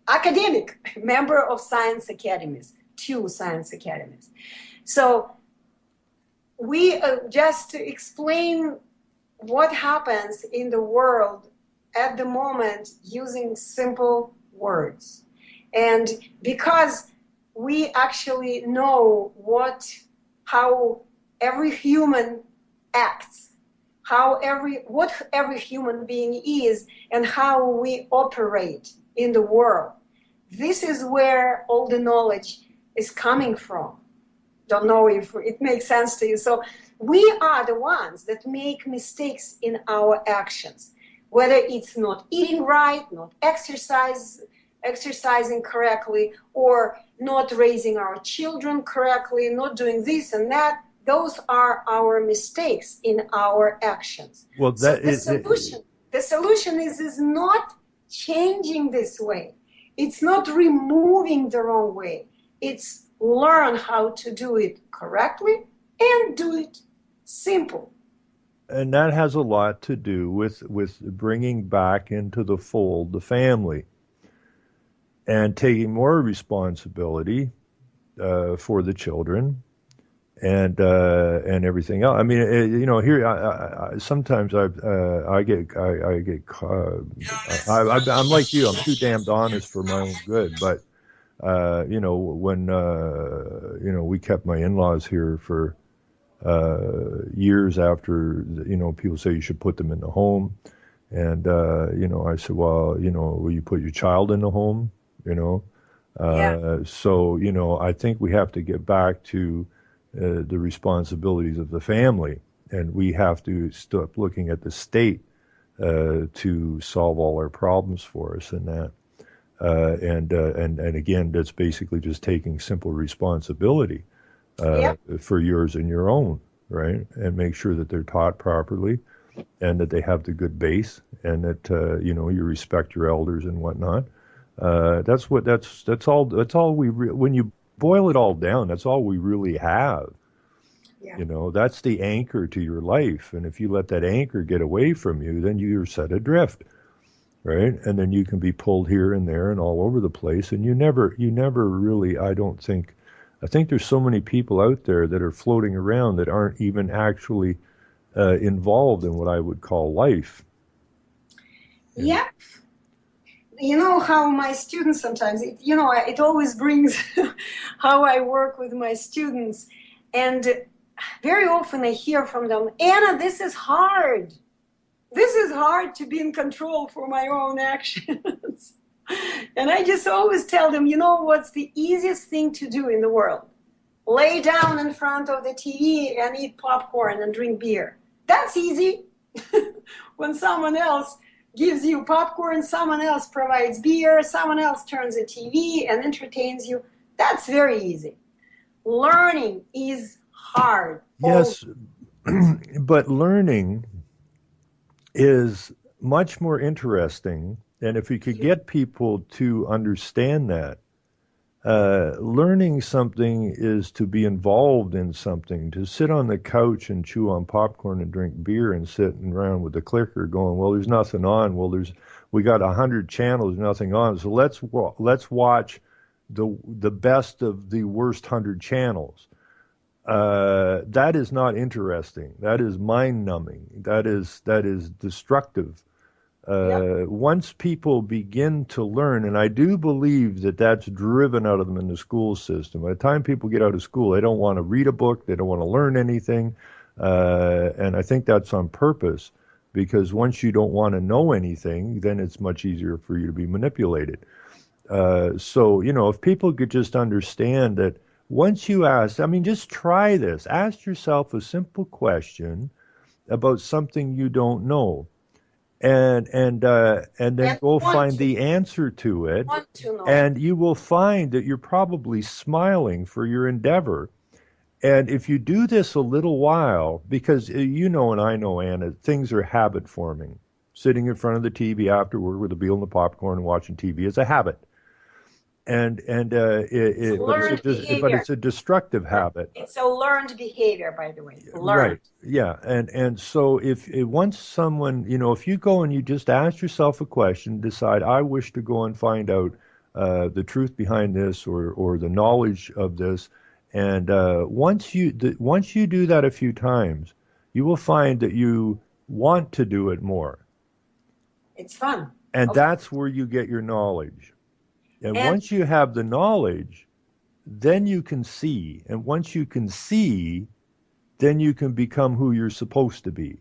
C: Academic. Member of science academies. 2 science academies. So we just to explain what happens in the world at the moment using simple words. And because we actually know how every human acts, what every human being is, and how we operate in the world. This is where all the knowledge is coming from. Don't know if it makes sense to you. So we are the ones that make mistakes in our actions, whether it's not eating right, not exercising correctly, or not raising our children correctly, not doing this and that. Those are our mistakes in our actions.
B: Well,
C: so the solution is not changing this way. It's not removing the wrong way. It's learn how to do it correctly and do it simple.
B: And that has a lot to do with bringing back into the fold the family and taking more responsibility for the children and everything else. I mean, here I sometimes I get I'm like you. I'm too damned honest for my own good. But when we kept my in-laws here for years after, people say you should put them in the home, and I said, well, will you put your child in the home? So I think we have to get back to the responsibilities of the family, and we have to stop looking at the state to solve all our problems for us, and that. And again, that's basically just taking simple responsibility for yours and your own, right? And make sure that they're taught properly, and that they have the good base, and that you respect your elders and whatnot. That's all we when you boil it all down, that's all we really have.
C: Yeah.
B: That's the anchor to your life, and if you let that anchor get away from you, then you're set adrift. Right, and then you can be pulled here and there and all over the place, and you never really. I think there's so many people out there that are floating around that aren't even actually involved in what I would call life.
C: Yeah. You know how my students sometimes, it always brings how I work with my students, and very often I hear from them, Anna, this is hard. This is hard to be in control for my own actions. And I just always tell them, what's the easiest thing to do in the world? Lay down in front of the TV and eat popcorn and drink beer. That's easy. When someone else gives you popcorn, someone else provides beer, someone else turns the TV and entertains you, that's very easy. Learning is hard.
B: Yes, but learning is much more interesting, and if we could get people to understand that, learning something is to be involved in something. To sit on the couch and chew on popcorn and drink beer and sitting around with the clicker going, well, there's nothing on. Well, we got 100 channels, nothing on. So let's watch the best of the worst 100 channels. That is not interesting. That is mind-numbing. That is destructive. Once people begin to learn, and I do believe that that's driven out of them in the school system. By the time people get out of school, they don't want to read a book. They don't want to learn anything. And I think that's on purpose, because once you don't want to know anything, then it's much easier for you to be manipulated. So, if people could just understand that once you ask, just try this. Ask yourself a simple question about something you don't know. and then
C: And
B: go
C: want
B: find
C: to,
B: the answer to it,
C: want to know.
B: and you will find that you're probably smiling for your endeavor. And if you do this a little while, because you know and I know, Anna, things are habit forming. Sitting in front of the TV afterward with a meal and the popcorn and watching TV is a habit,
C: It's learned
B: but
C: behavior.
B: it's a destructive habit.
C: It's a learned behavior, by the way.
B: Right.
C: Learned.
B: Yeah. And so if once someone, if you go and you just ask yourself a question, decide, I wish to go and find out the truth behind this or the knowledge of this. And once you do that a few times, you will find that you want to do it more.
C: It's fun.
B: And
C: Of
B: that's where you get your knowledge. And
C: And
B: once you have the knowledge, then you can see. And once you can see, then you can become who you're supposed to be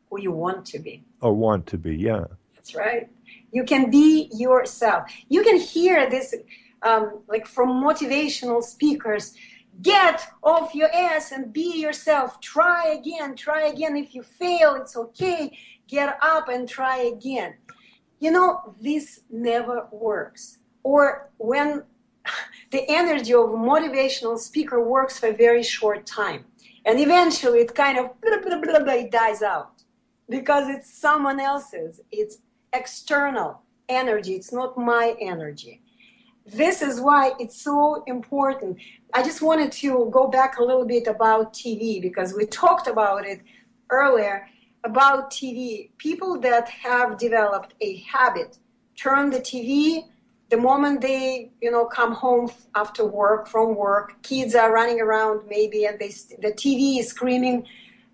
C: who you want to be.
B: or want to be. Yeah.
C: That's right. You can be yourself. You can hear this, like from motivational speakers. Get off your ass and be yourself. Try again. Try again. If you fail, it's okay. Get up and try again. This never works. Or when the energy of a motivational speaker works for a very short time. And eventually it kind of blah, blah, blah, blah, it dies out because it's someone else's. It's external energy. It's not my energy. This is why it's so important. I just wanted to go back a little bit about TV because we talked about it earlier about TV. People that have developed a habit turn the TV the moment they come home after work from work. Kids are running around maybe and the TV is screaming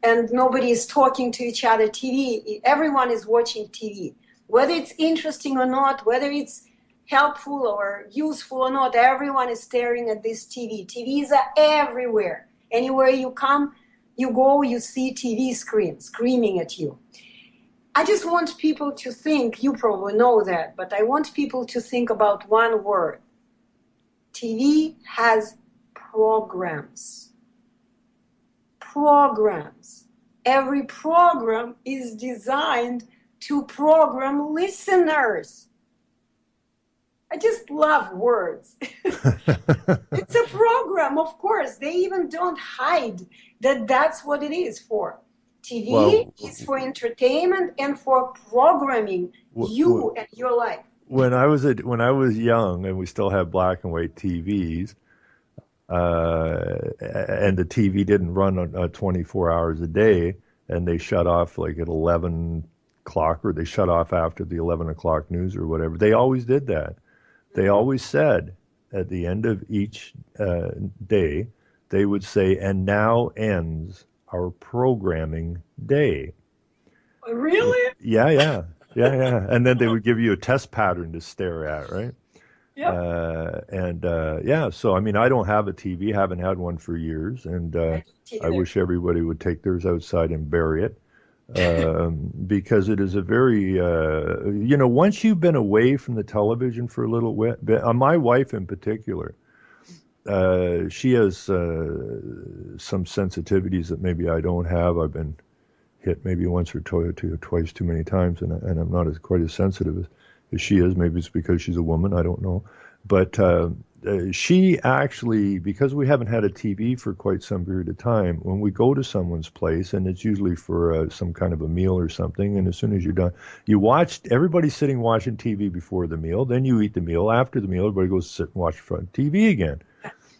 C: and nobody is talking to each other. Everyone is watching TV, whether it's interesting or not, whether it's helpful or useful or not. Everyone is staring at this TV. TVs are everywhere. Anywhere you go, you see TV screens screaming at you. I just want people to think, you probably know that, but I want people to think about one word. TV has programs. Programs. Every program is designed to program listeners. I just love words. It's a program, of course. They even don't hide that that's what it is for. TV is for entertainment and for programming you and your life.
B: When I was young and we still had black and white TVs, and the TV didn't run 24 hours a day, and they shut off like at 11 o'clock, or they shut off after the 11 o'clock news or whatever. They always did that. They always said at the end of each day, they would say, and now ends our programming day.
C: Really?
B: Yeah. And then they would give you a test pattern to stare at, right?
C: Yep.
B: So I mean, I don't have a TV, haven't had one for years, and I wish everybody would take theirs outside and bury it. Because it is a very, once you've been away from the television for a little bit, my wife in particular, she has some sensitivities that maybe I don't have. I've been hit maybe once or twice too many times, and I'm not quite as sensitive as she is. Maybe it's because she's a woman. I don't know. But she actually, because we haven't had a TV for quite some period of time, when we go to someone's place, and it's usually for some kind of a meal or something, and as soon as you're done, everybody's sitting watching TV before the meal, then you eat the meal. After the meal, everybody goes to sit and watch front TV again.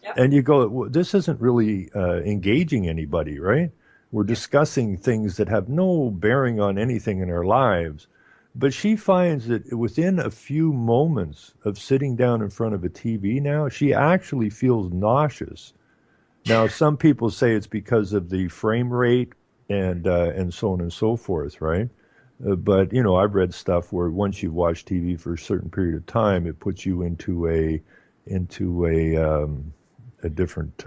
C: Yep.
B: And you go, well, this isn't really engaging anybody, right? We're discussing things that have no bearing on anything in our lives. But she finds that within a few moments of sitting down in front of a TV now, she actually feels nauseous. Now, some people say it's because of the frame rate and so on and so forth, right? But I've read stuff where once you've watched TV for a certain period of time, it puts you into a different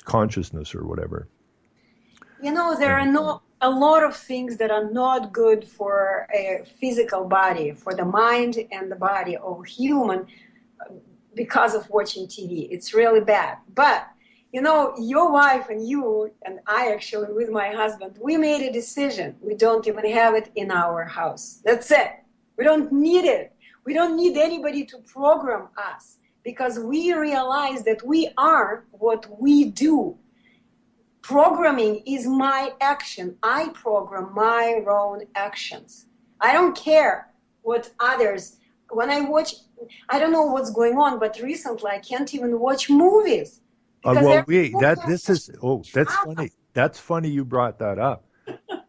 B: consciousness or whatever.
C: There are a lot of things that are not good for a physical body, for the mind and the body of a human because of watching TV. It's really bad. But Your wife and you and I actually with my husband, we made a decision. We don't even have it in our house. That's it. We don't need it. We don't need anybody to program us because we realize that we are what we do. Programming is my action. I program my own actions. I don't care what others, when I watch, I don't know what's going on, but recently I can't even watch movies because
B: Well, that's
C: ah,
B: funny. That's funny you brought that up.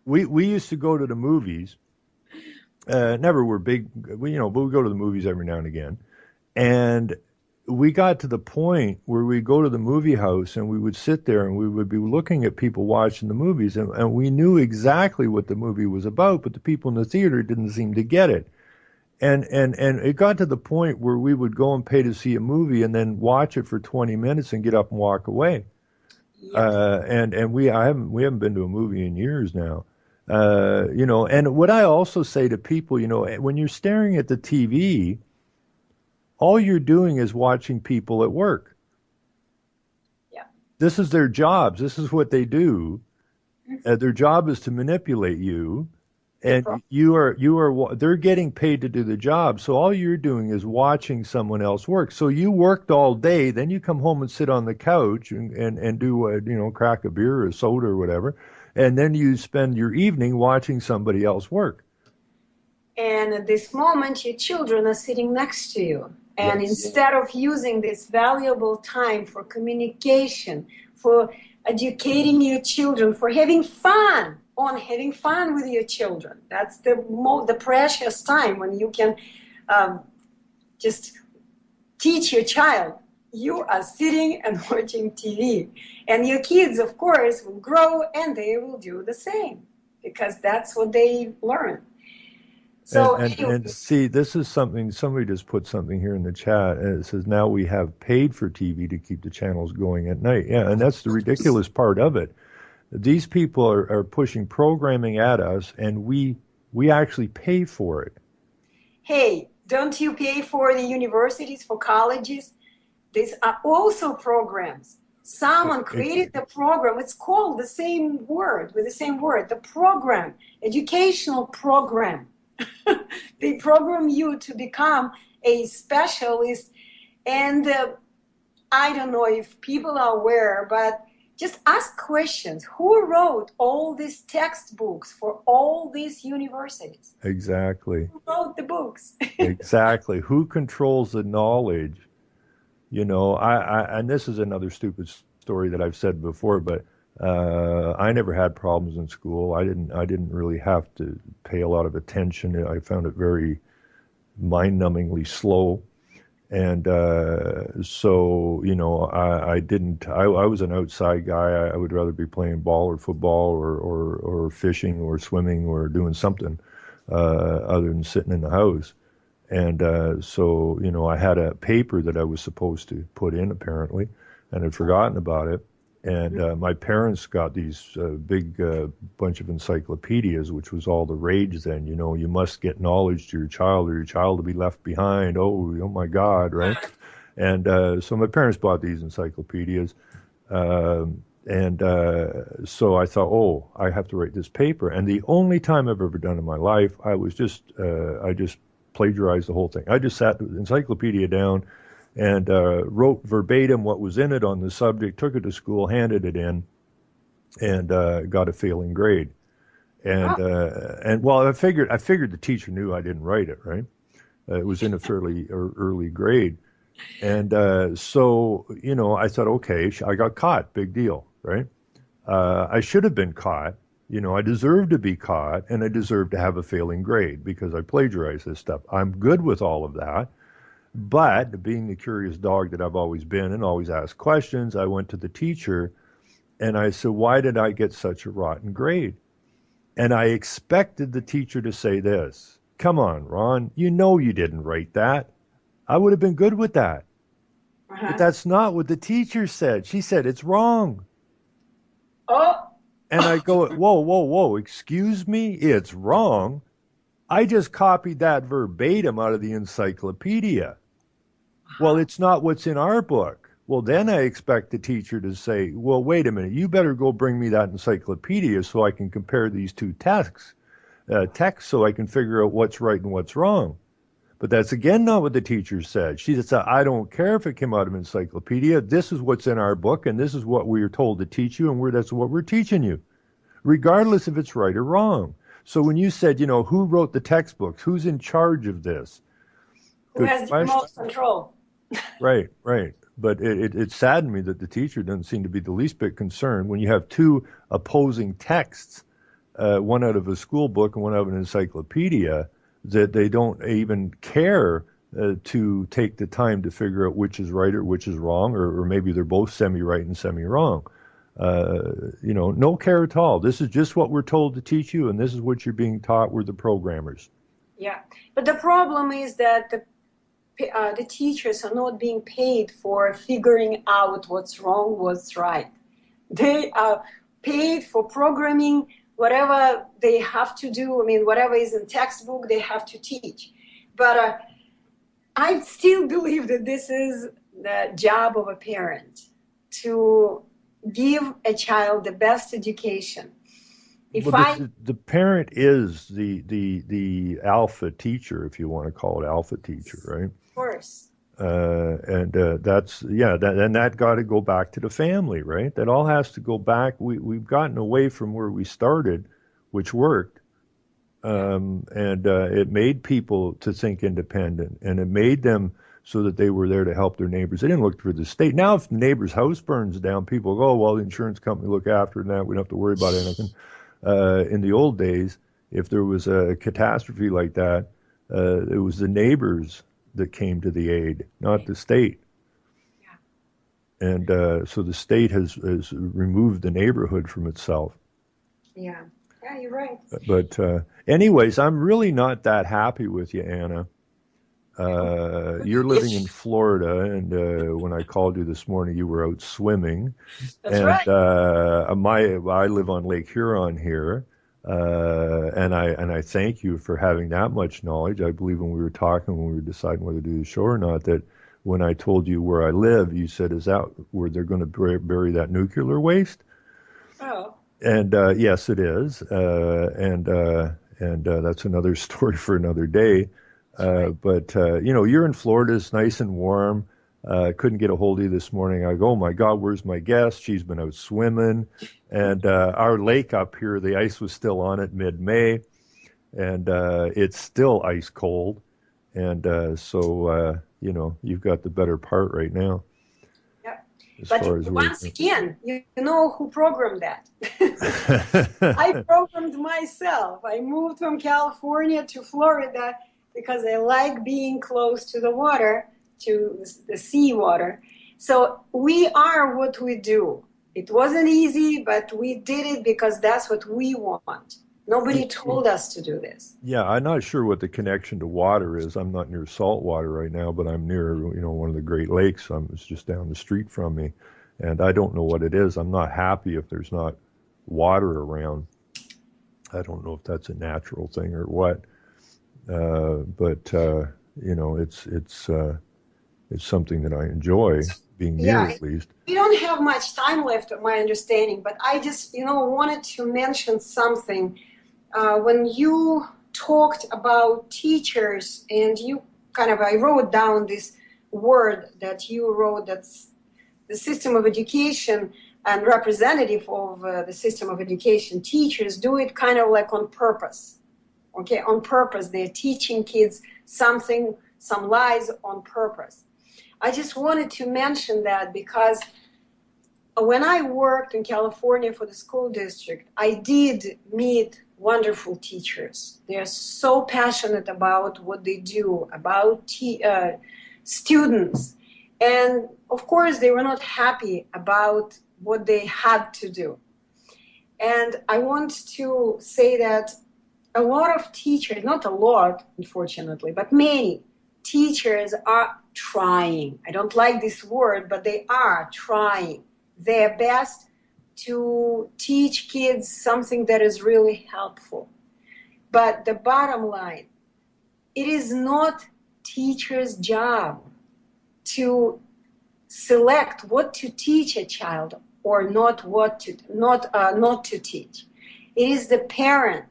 B: We used to go to the movies. Never were big, but we go to the movies every now and again. And we got to the point where we go to the movie house and we would sit there and we would be looking at people watching the movies and we knew exactly what the movie was about, but the people in the theater didn't seem to get it. And it got to the point where we would go and pay to see a movie and then watch it for 20 minutes and get up and walk away.
C: yes.
B: And we haven't been to a movie in years now. And what I also say to people, when you're staring at the TV, all you're doing is watching people at work.
C: Yeah.
B: This is their jobs. This is what they do. Their job is to manipulate you, and they're getting paid to do the job. So all you're doing is watching someone else work. So you worked all day, then you come home and sit on the couch and do crack a beer or a soda or whatever, and then you spend your evening watching somebody else work.
C: And at this moment, your children are sitting next to you. And
B: Yes.
C: instead of using this valuable time for communication, for educating your children, for having fun, with your children, that's the precious time when you can just teach your child. You are sitting and watching TV. And your kids, of course, will grow and they will do the same because that's what they learn. So
B: And see, this is something somebody just put something here in the chat, and it says now we have paid for TV to keep the channels going at night. Yeah, and that's the ridiculous part of it. These people are pushing programming at us, and we actually pay for it.
C: Hey, don't you pay for the universities, for colleges? These are also programs. Someone created the program. It's called the same word, with the same word, the program, educational program. They program you to become a specialist. And I don't know if people are aware, but just ask questions. Who wrote all these textbooks for all these universities?
B: Exactly.
C: Who wrote the books?
B: Exactly. Who controls the knowledge? And this is another stupid story that I've said before, but I never had problems in school. I didn't really have to pay a lot of attention. I found it very mind-numbingly slow. And I didn't. I was an outside guy. I would rather be playing ball or football or fishing or swimming or doing something other than sitting in the house. And I had a paper that I was supposed to put in apparently, and had forgotten about it. And my parents got these big bunch of encyclopedias, which was all the rage then. You must get knowledge to your child, or your child will be left behind. Oh my God, right? And so my parents bought these encyclopedias, so I thought, oh, I have to write this paper. And the only time I've ever done in my life, I just plagiarized the whole thing. I just sat the encyclopedia down and wrote verbatim what was in it on the subject, took it to school, handed it in, and got a failing grade. And well, I figured the teacher knew I didn't write it, right? It was in a fairly early grade. And I thought, okay, I got caught, big deal, right? I should have been caught. I deserve to be caught, and I deserve to have a failing grade because I plagiarized this stuff. I'm good with all of that. But being the curious dog that I've always been and always asked questions, I went to the teacher and I said, why did I get such a rotten grade? And I expected the teacher to say this: come on, Ron, you didn't write that. I would have been good with that. But that's not what the teacher said. She said, it's wrong.
C: Oh.
B: And I go, whoa, excuse me? It's wrong. I just copied that verbatim out of the encyclopedia. Well, it's not what's in our book. Well, then I expect the teacher to say, well, wait a minute, you better go bring me that encyclopedia so I can compare these two texts so I can figure out what's right and what's wrong. But that's again not what the teacher said. She just said, I don't care if it came out of an encyclopedia. This is what's in our book, and this is what we are told to teach you, and that's what we're teaching you, regardless if it's right or wrong. So when you said, who wrote the textbooks? Who's in charge of this?
C: Who
B: Good
C: has the
B: question.
C: most control?
B: Right, right. But it saddened me that the teacher doesn't seem to be the least bit concerned when you have two opposing texts, one out of a school book and one out of an encyclopedia, that they don't even care to take the time to figure out which is right or which is wrong, or maybe they're both semi-right and semi-wrong. No care at all. This is just what we're told to teach you, and this is what you're being taught. We're the programmers.
C: Yeah, but the problem is that the teachers are not being paid for figuring out what's wrong, what's right. They are paid for programming whatever they have to do. I mean, whatever is in textbook, they have to teach. But I still believe that this is the job of a parent, to give a child the best education. If
B: Well, the parent is the alpha teacher, if you want to call it alpha teacher, right?
C: Of course.
B: That got to go back to the family, right? That all has to go back. We've gotten away from where we started, which worked, and it made people to think independent, and it made them so that they were there to help their neighbors. They didn't look for the state. Now, if the neighbor's house burns down, people go, "Oh, well, the insurance company look after it, and that we don't have to worry about anything." In the old days, if there was a catastrophe like that, it was the neighbors that came to the aid, not the state.
C: Yeah.
B: And so the state has removed the neighborhood from itself.
C: Yeah. Yeah, you're right.
B: But anyways, I'm really not that happy with you, Anna. You're living in Florida, and when I called you this morning, you were out swimming.
C: That's
B: And
C: right.
B: I live on Lake Huron here, and I thank you for having that much knowledge. I believe when we were talking, when we were deciding whether to do the show or not, that when I told you where I live, you said, "Is that where they're going to bury that nuclear waste?"
C: Oh.
B: And yes, it is, and that's another story for another day. But you're in Florida. It's nice and warm. Couldn't get a hold of you this morning. I go, oh my God, where's my guest? She's been out swimming, and our lake up here, the ice was still on it mid-May, and it's still ice cold. And so you've got the better part right now.
C: Yep.
B: As
C: But
B: far as
C: once again, you know who programmed that? I programmed myself. I moved from California to Florida because I like being close to the water, to the sea water. So we are what we do. It wasn't easy, but we did it because that's what we want. Nobody told us to do this.
B: Yeah, I'm not sure what the connection to water is. I'm not near salt water right now, but I'm near, one of the Great Lakes. It's just down the street from me, and I don't know what it is. I'm not happy if there's not water around. I don't know if that's a natural thing or what, but it's something that I enjoy being near,
C: Yeah,
B: at least.
C: we don't have much time left, of my understanding, but I just, wanted to mention something. When you talked about teachers and I wrote down this word that you wrote, that's the system of education and representative of the system of education. Teachers do it kind of like on purpose. Okay, on purpose. They're teaching kids something, some lies on purpose. I just wanted to mention that because when I worked in California for the school district, I did meet wonderful teachers. They're so passionate about what they do, about students. And of course, they were not happy about what they had to do. And I want to say that a lot of teachers, not a lot, unfortunately, but many teachers are trying. I don't like this word, but they are trying their best to teach kids something that is really helpful. But the bottom line, it is not teachers' job to select what to teach a child or not to teach. It is the parent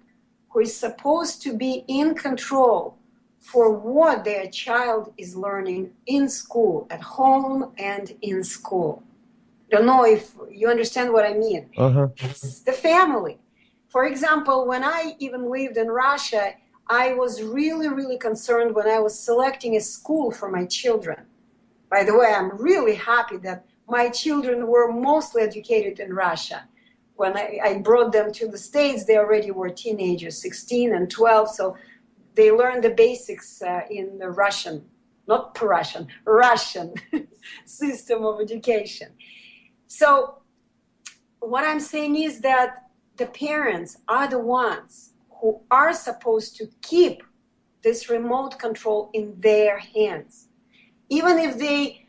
C: who is supposed to be in control for what their child is learning in school, at home and in school. Don't know if you understand what I mean. It's the family. For example, when I even lived in Russia, I was really, really concerned when I was selecting a school for my children. By the way, I'm really happy that my children were mostly educated in Russia. When I brought them to the States, they already were teenagers, 16 and 12, so they learned the basics in the Russian, not Russian, Russian system of education. So what I'm saying is that the parents are the ones who are supposed to keep this remote control in their hands. Even if they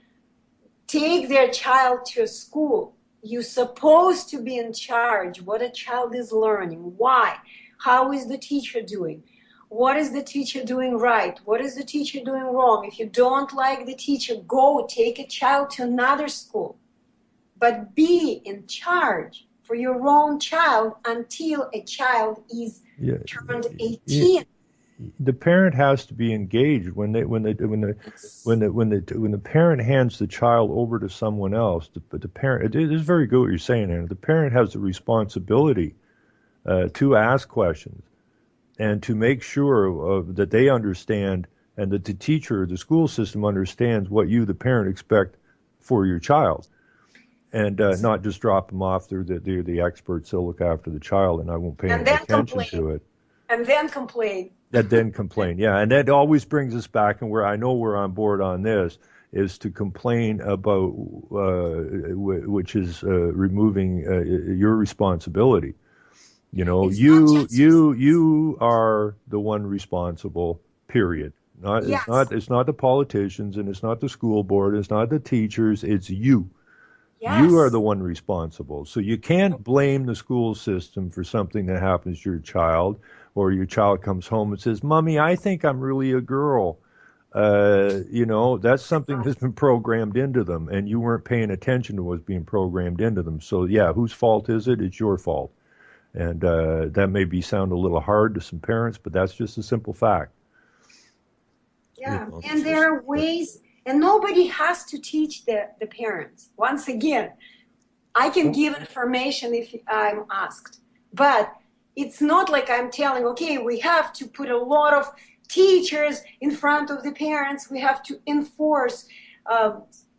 C: take their child to a school, you're supposed to be in charge what a child is learning. Why? How is the teacher doing? What is the teacher doing right? What is the teacher doing wrong? If you don't like the teacher, go take a child to another school. But be in charge for your own child until a child is turned 18.
B: The parent has to be engaged when the parent hands the child over to someone else. The parent, it is very good what you're saying, Anna. The parent has the responsibility to ask questions and to make sure that they understand and that the teacher, the school system understands what you, the parent, expect for your child. And not just drop them off. They're the experts. They'll look after the child, and I won't pay any attention to it.
C: And then complain.
B: Yeah. And that always brings us back, and where I know we're on board on this, is to complain about, which is removing your responsibility. You know, you are the one responsible, period. It's not the politicians, and it's not the school board, it's not the teachers, it's you. Yes. You are the one responsible. So you can't blame the school system for something that happens to your child, or your child comes home and says, "Mommy, I think I'm really a girl." That's something that's been programmed into them, and you weren't paying attention to what's being programmed into them. So yeah, whose fault is it? It's your fault. And that may sound a little hard to some parents, but that's just a simple fact.
C: Yeah, and there are ways. And nobody has to teach the parents. Once again, I can give information if I'm asked. But it's not like I'm telling, okay, we have to put a lot of teachers in front of the parents. We have to enforce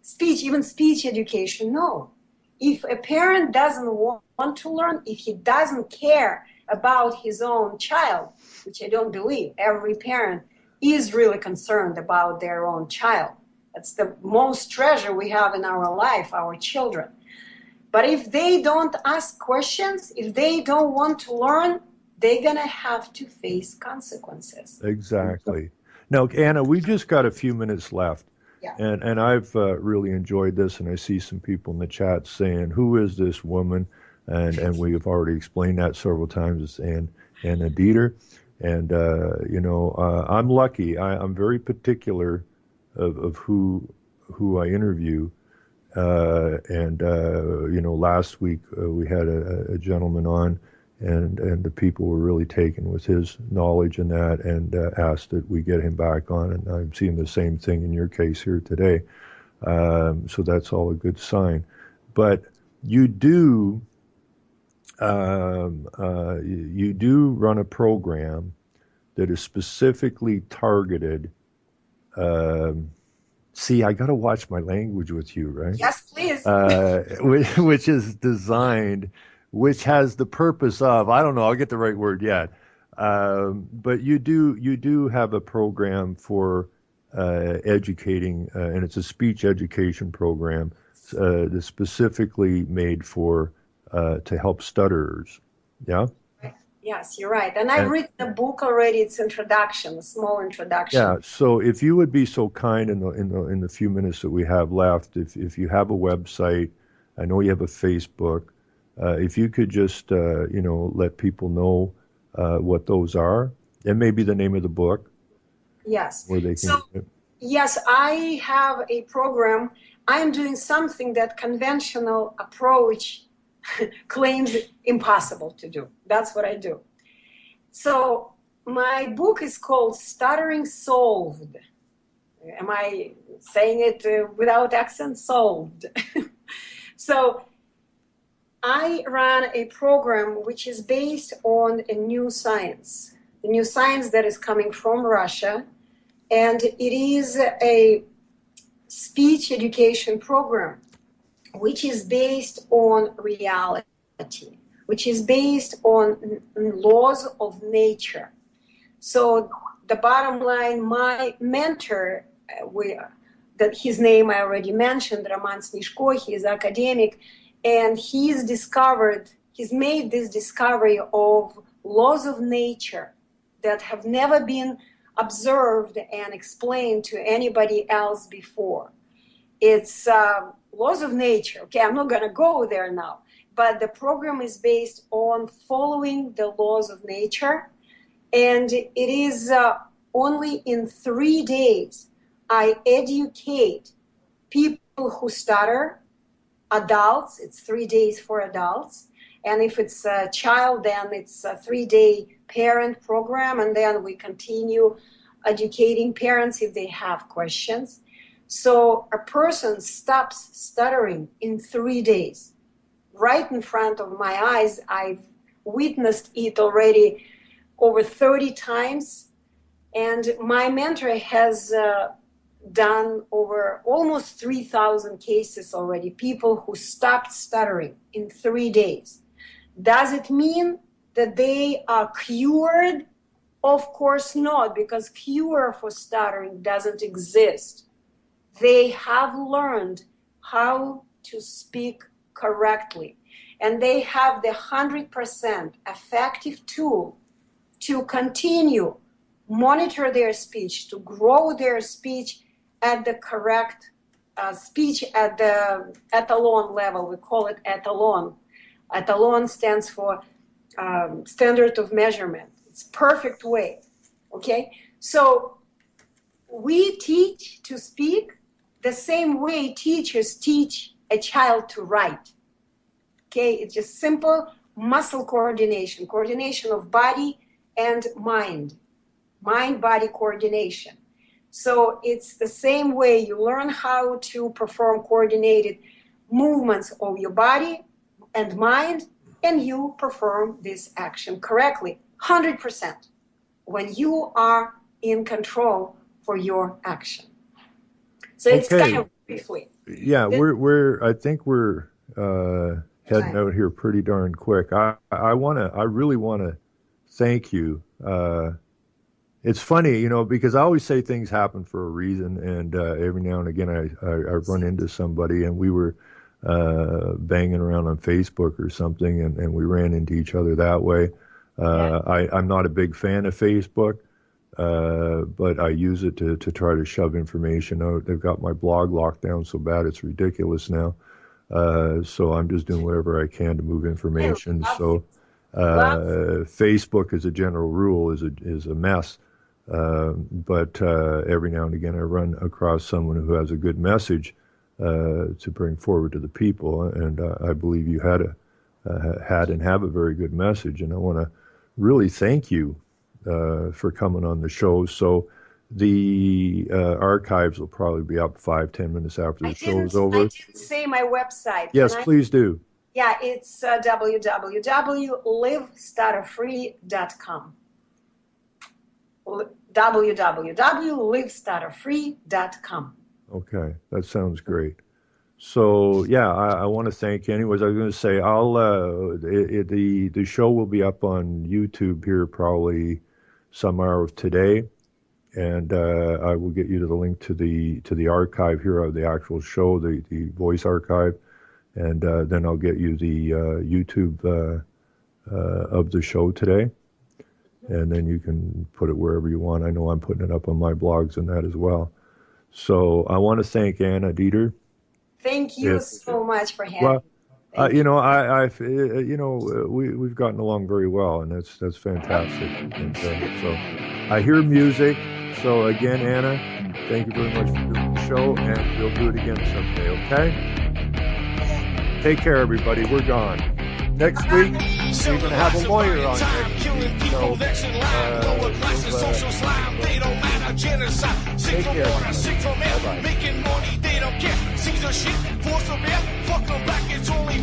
C: speech education. No. If a parent doesn't want to learn, if he doesn't care about his own child, which I don't believe, every parent is really concerned about their own child. That's the most treasure we have in our life, our children. But if they don't ask questions, if they don't want to learn, they're going to have to face consequences.
B: Exactly. Now, Anna, we just got a few minutes left.
C: Yeah.
B: And I've really enjoyed this, and I see some people in the chat saying, "Who is this woman?" And we have already explained that several times. It's Anna Deeter. And, I'm lucky. I'm very particular of who I interview. Last week we had a gentleman on, and the people were really taken with his knowledge in that, and asked that we get him back on. And I'm seeing the same thing in your case here today. So that's all a good sign. But you do run a program that is specifically targeted. See, I got to watch my language with you, right?
C: Yes, please.
B: Which is designed, which has the purpose of, I don't know, I'll get the right word yet. But you do have a program for educating, and it's a speech education program that's specifically made for to help stutterers. Yeah.
C: Yes, you're right. And I've written a book already. It's introduction, a small introduction.
B: Yeah. So if you would be so kind in the few minutes that we have left, if you have a website, I know you have a Facebook. If you could just let people know what those are, and maybe the name of the book.
C: Yes.
B: Where they can.
C: Yes, I have a program. I'm doing something that conventional approach claims impossible to do. That's what I do. So my book is called Stuttering Solved. Am I saying it without accent? Solved. So I run a program which is based on a new science that is coming from Russia, and it is a speech education program which is based on reality, which is based on laws of nature. So the bottom line, my mentor, that his name I already mentioned, Roman Snishko, he is academic, and he's made this discovery of laws of nature that have never been observed and explained to anybody else before. It's laws of nature. Okay, I'm not going to go there now, but the program is based on following the laws of nature, and it is only in 3 days I educate people who stutter, adults. It's 3 days for adults, and if it's a child, then it's a 3-day parent program, and then we continue educating parents if they have questions. So a person stops stuttering in 3 days. Right in front of my eyes, I've witnessed it already over 30 times. And my mentor has done over almost 3,000 cases already, people who stopped stuttering in 3 days. Does it mean that they are cured? Of course not, because cure for stuttering doesn't exist. They have learned how to speak correctly, and they have the 100% effective tool to continue monitor their speech, to grow their speech at the correct speech at the etalon level. We call it etalon. Etalon stands for standard of measurement. It's perfect way. Okay, so we teach to speak the same way teachers teach a child to write. Okay, it's just simple muscle coordination of body and mind-body coordination. So it's the same way you learn how to perform coordinated movements of your body and mind, and you perform this action correctly, 100%, when you are in control for your action. So it's kind of briefly.
B: Yeah, I think we're heading out here pretty darn quick. I really wanna thank you. It's funny, you know, because I always say things happen for a reason, and every now and again I run into somebody, and we were banging around on Facebook or something, and we ran into each other that way. I'm not a big fan of Facebook, but I use it to try to shove information out. They've got my blog locked down so bad it's ridiculous now. So I'm just doing whatever I can to move information. So Facebook, as a general rule, is a mess. But every now and again I run across someone who has a good message to bring forward to the people, and I believe you had and have a very good message, and I want to really thank you for coming on the show. So the archives will probably be up 5-10 minutes after the show is over.
C: I didn't say my website.
B: Yes, please do.
C: Yeah, it's www.livestutterfree.com. www.livestutterfree.com.
B: Okay, that sounds great. So yeah, I want to thank you. Anyways, I was going to say the show will be up on YouTube here probably some hour of today, and I will get you to the link to the archive here of the actual show, the voice archive, and then I'll get you the YouTube of the show today, and then you can put it wherever you want. I know I'm putting it up on my blogs and that as well. So I want to thank Anna Deeter.
C: Thank you so much for having me.
B: You know, we've gotten along very well, and that's fantastic. And so I hear music. So again, Anna, thank you very much for doing the show. show, and we'll do it again someday, okay? Take care, everybody. We're gone. Next week, we're going to have a lawyer on next week. So, take care. Bye-bye.
A: Making money, they don't care. Caesar shit, force of air, fuck them back, it's only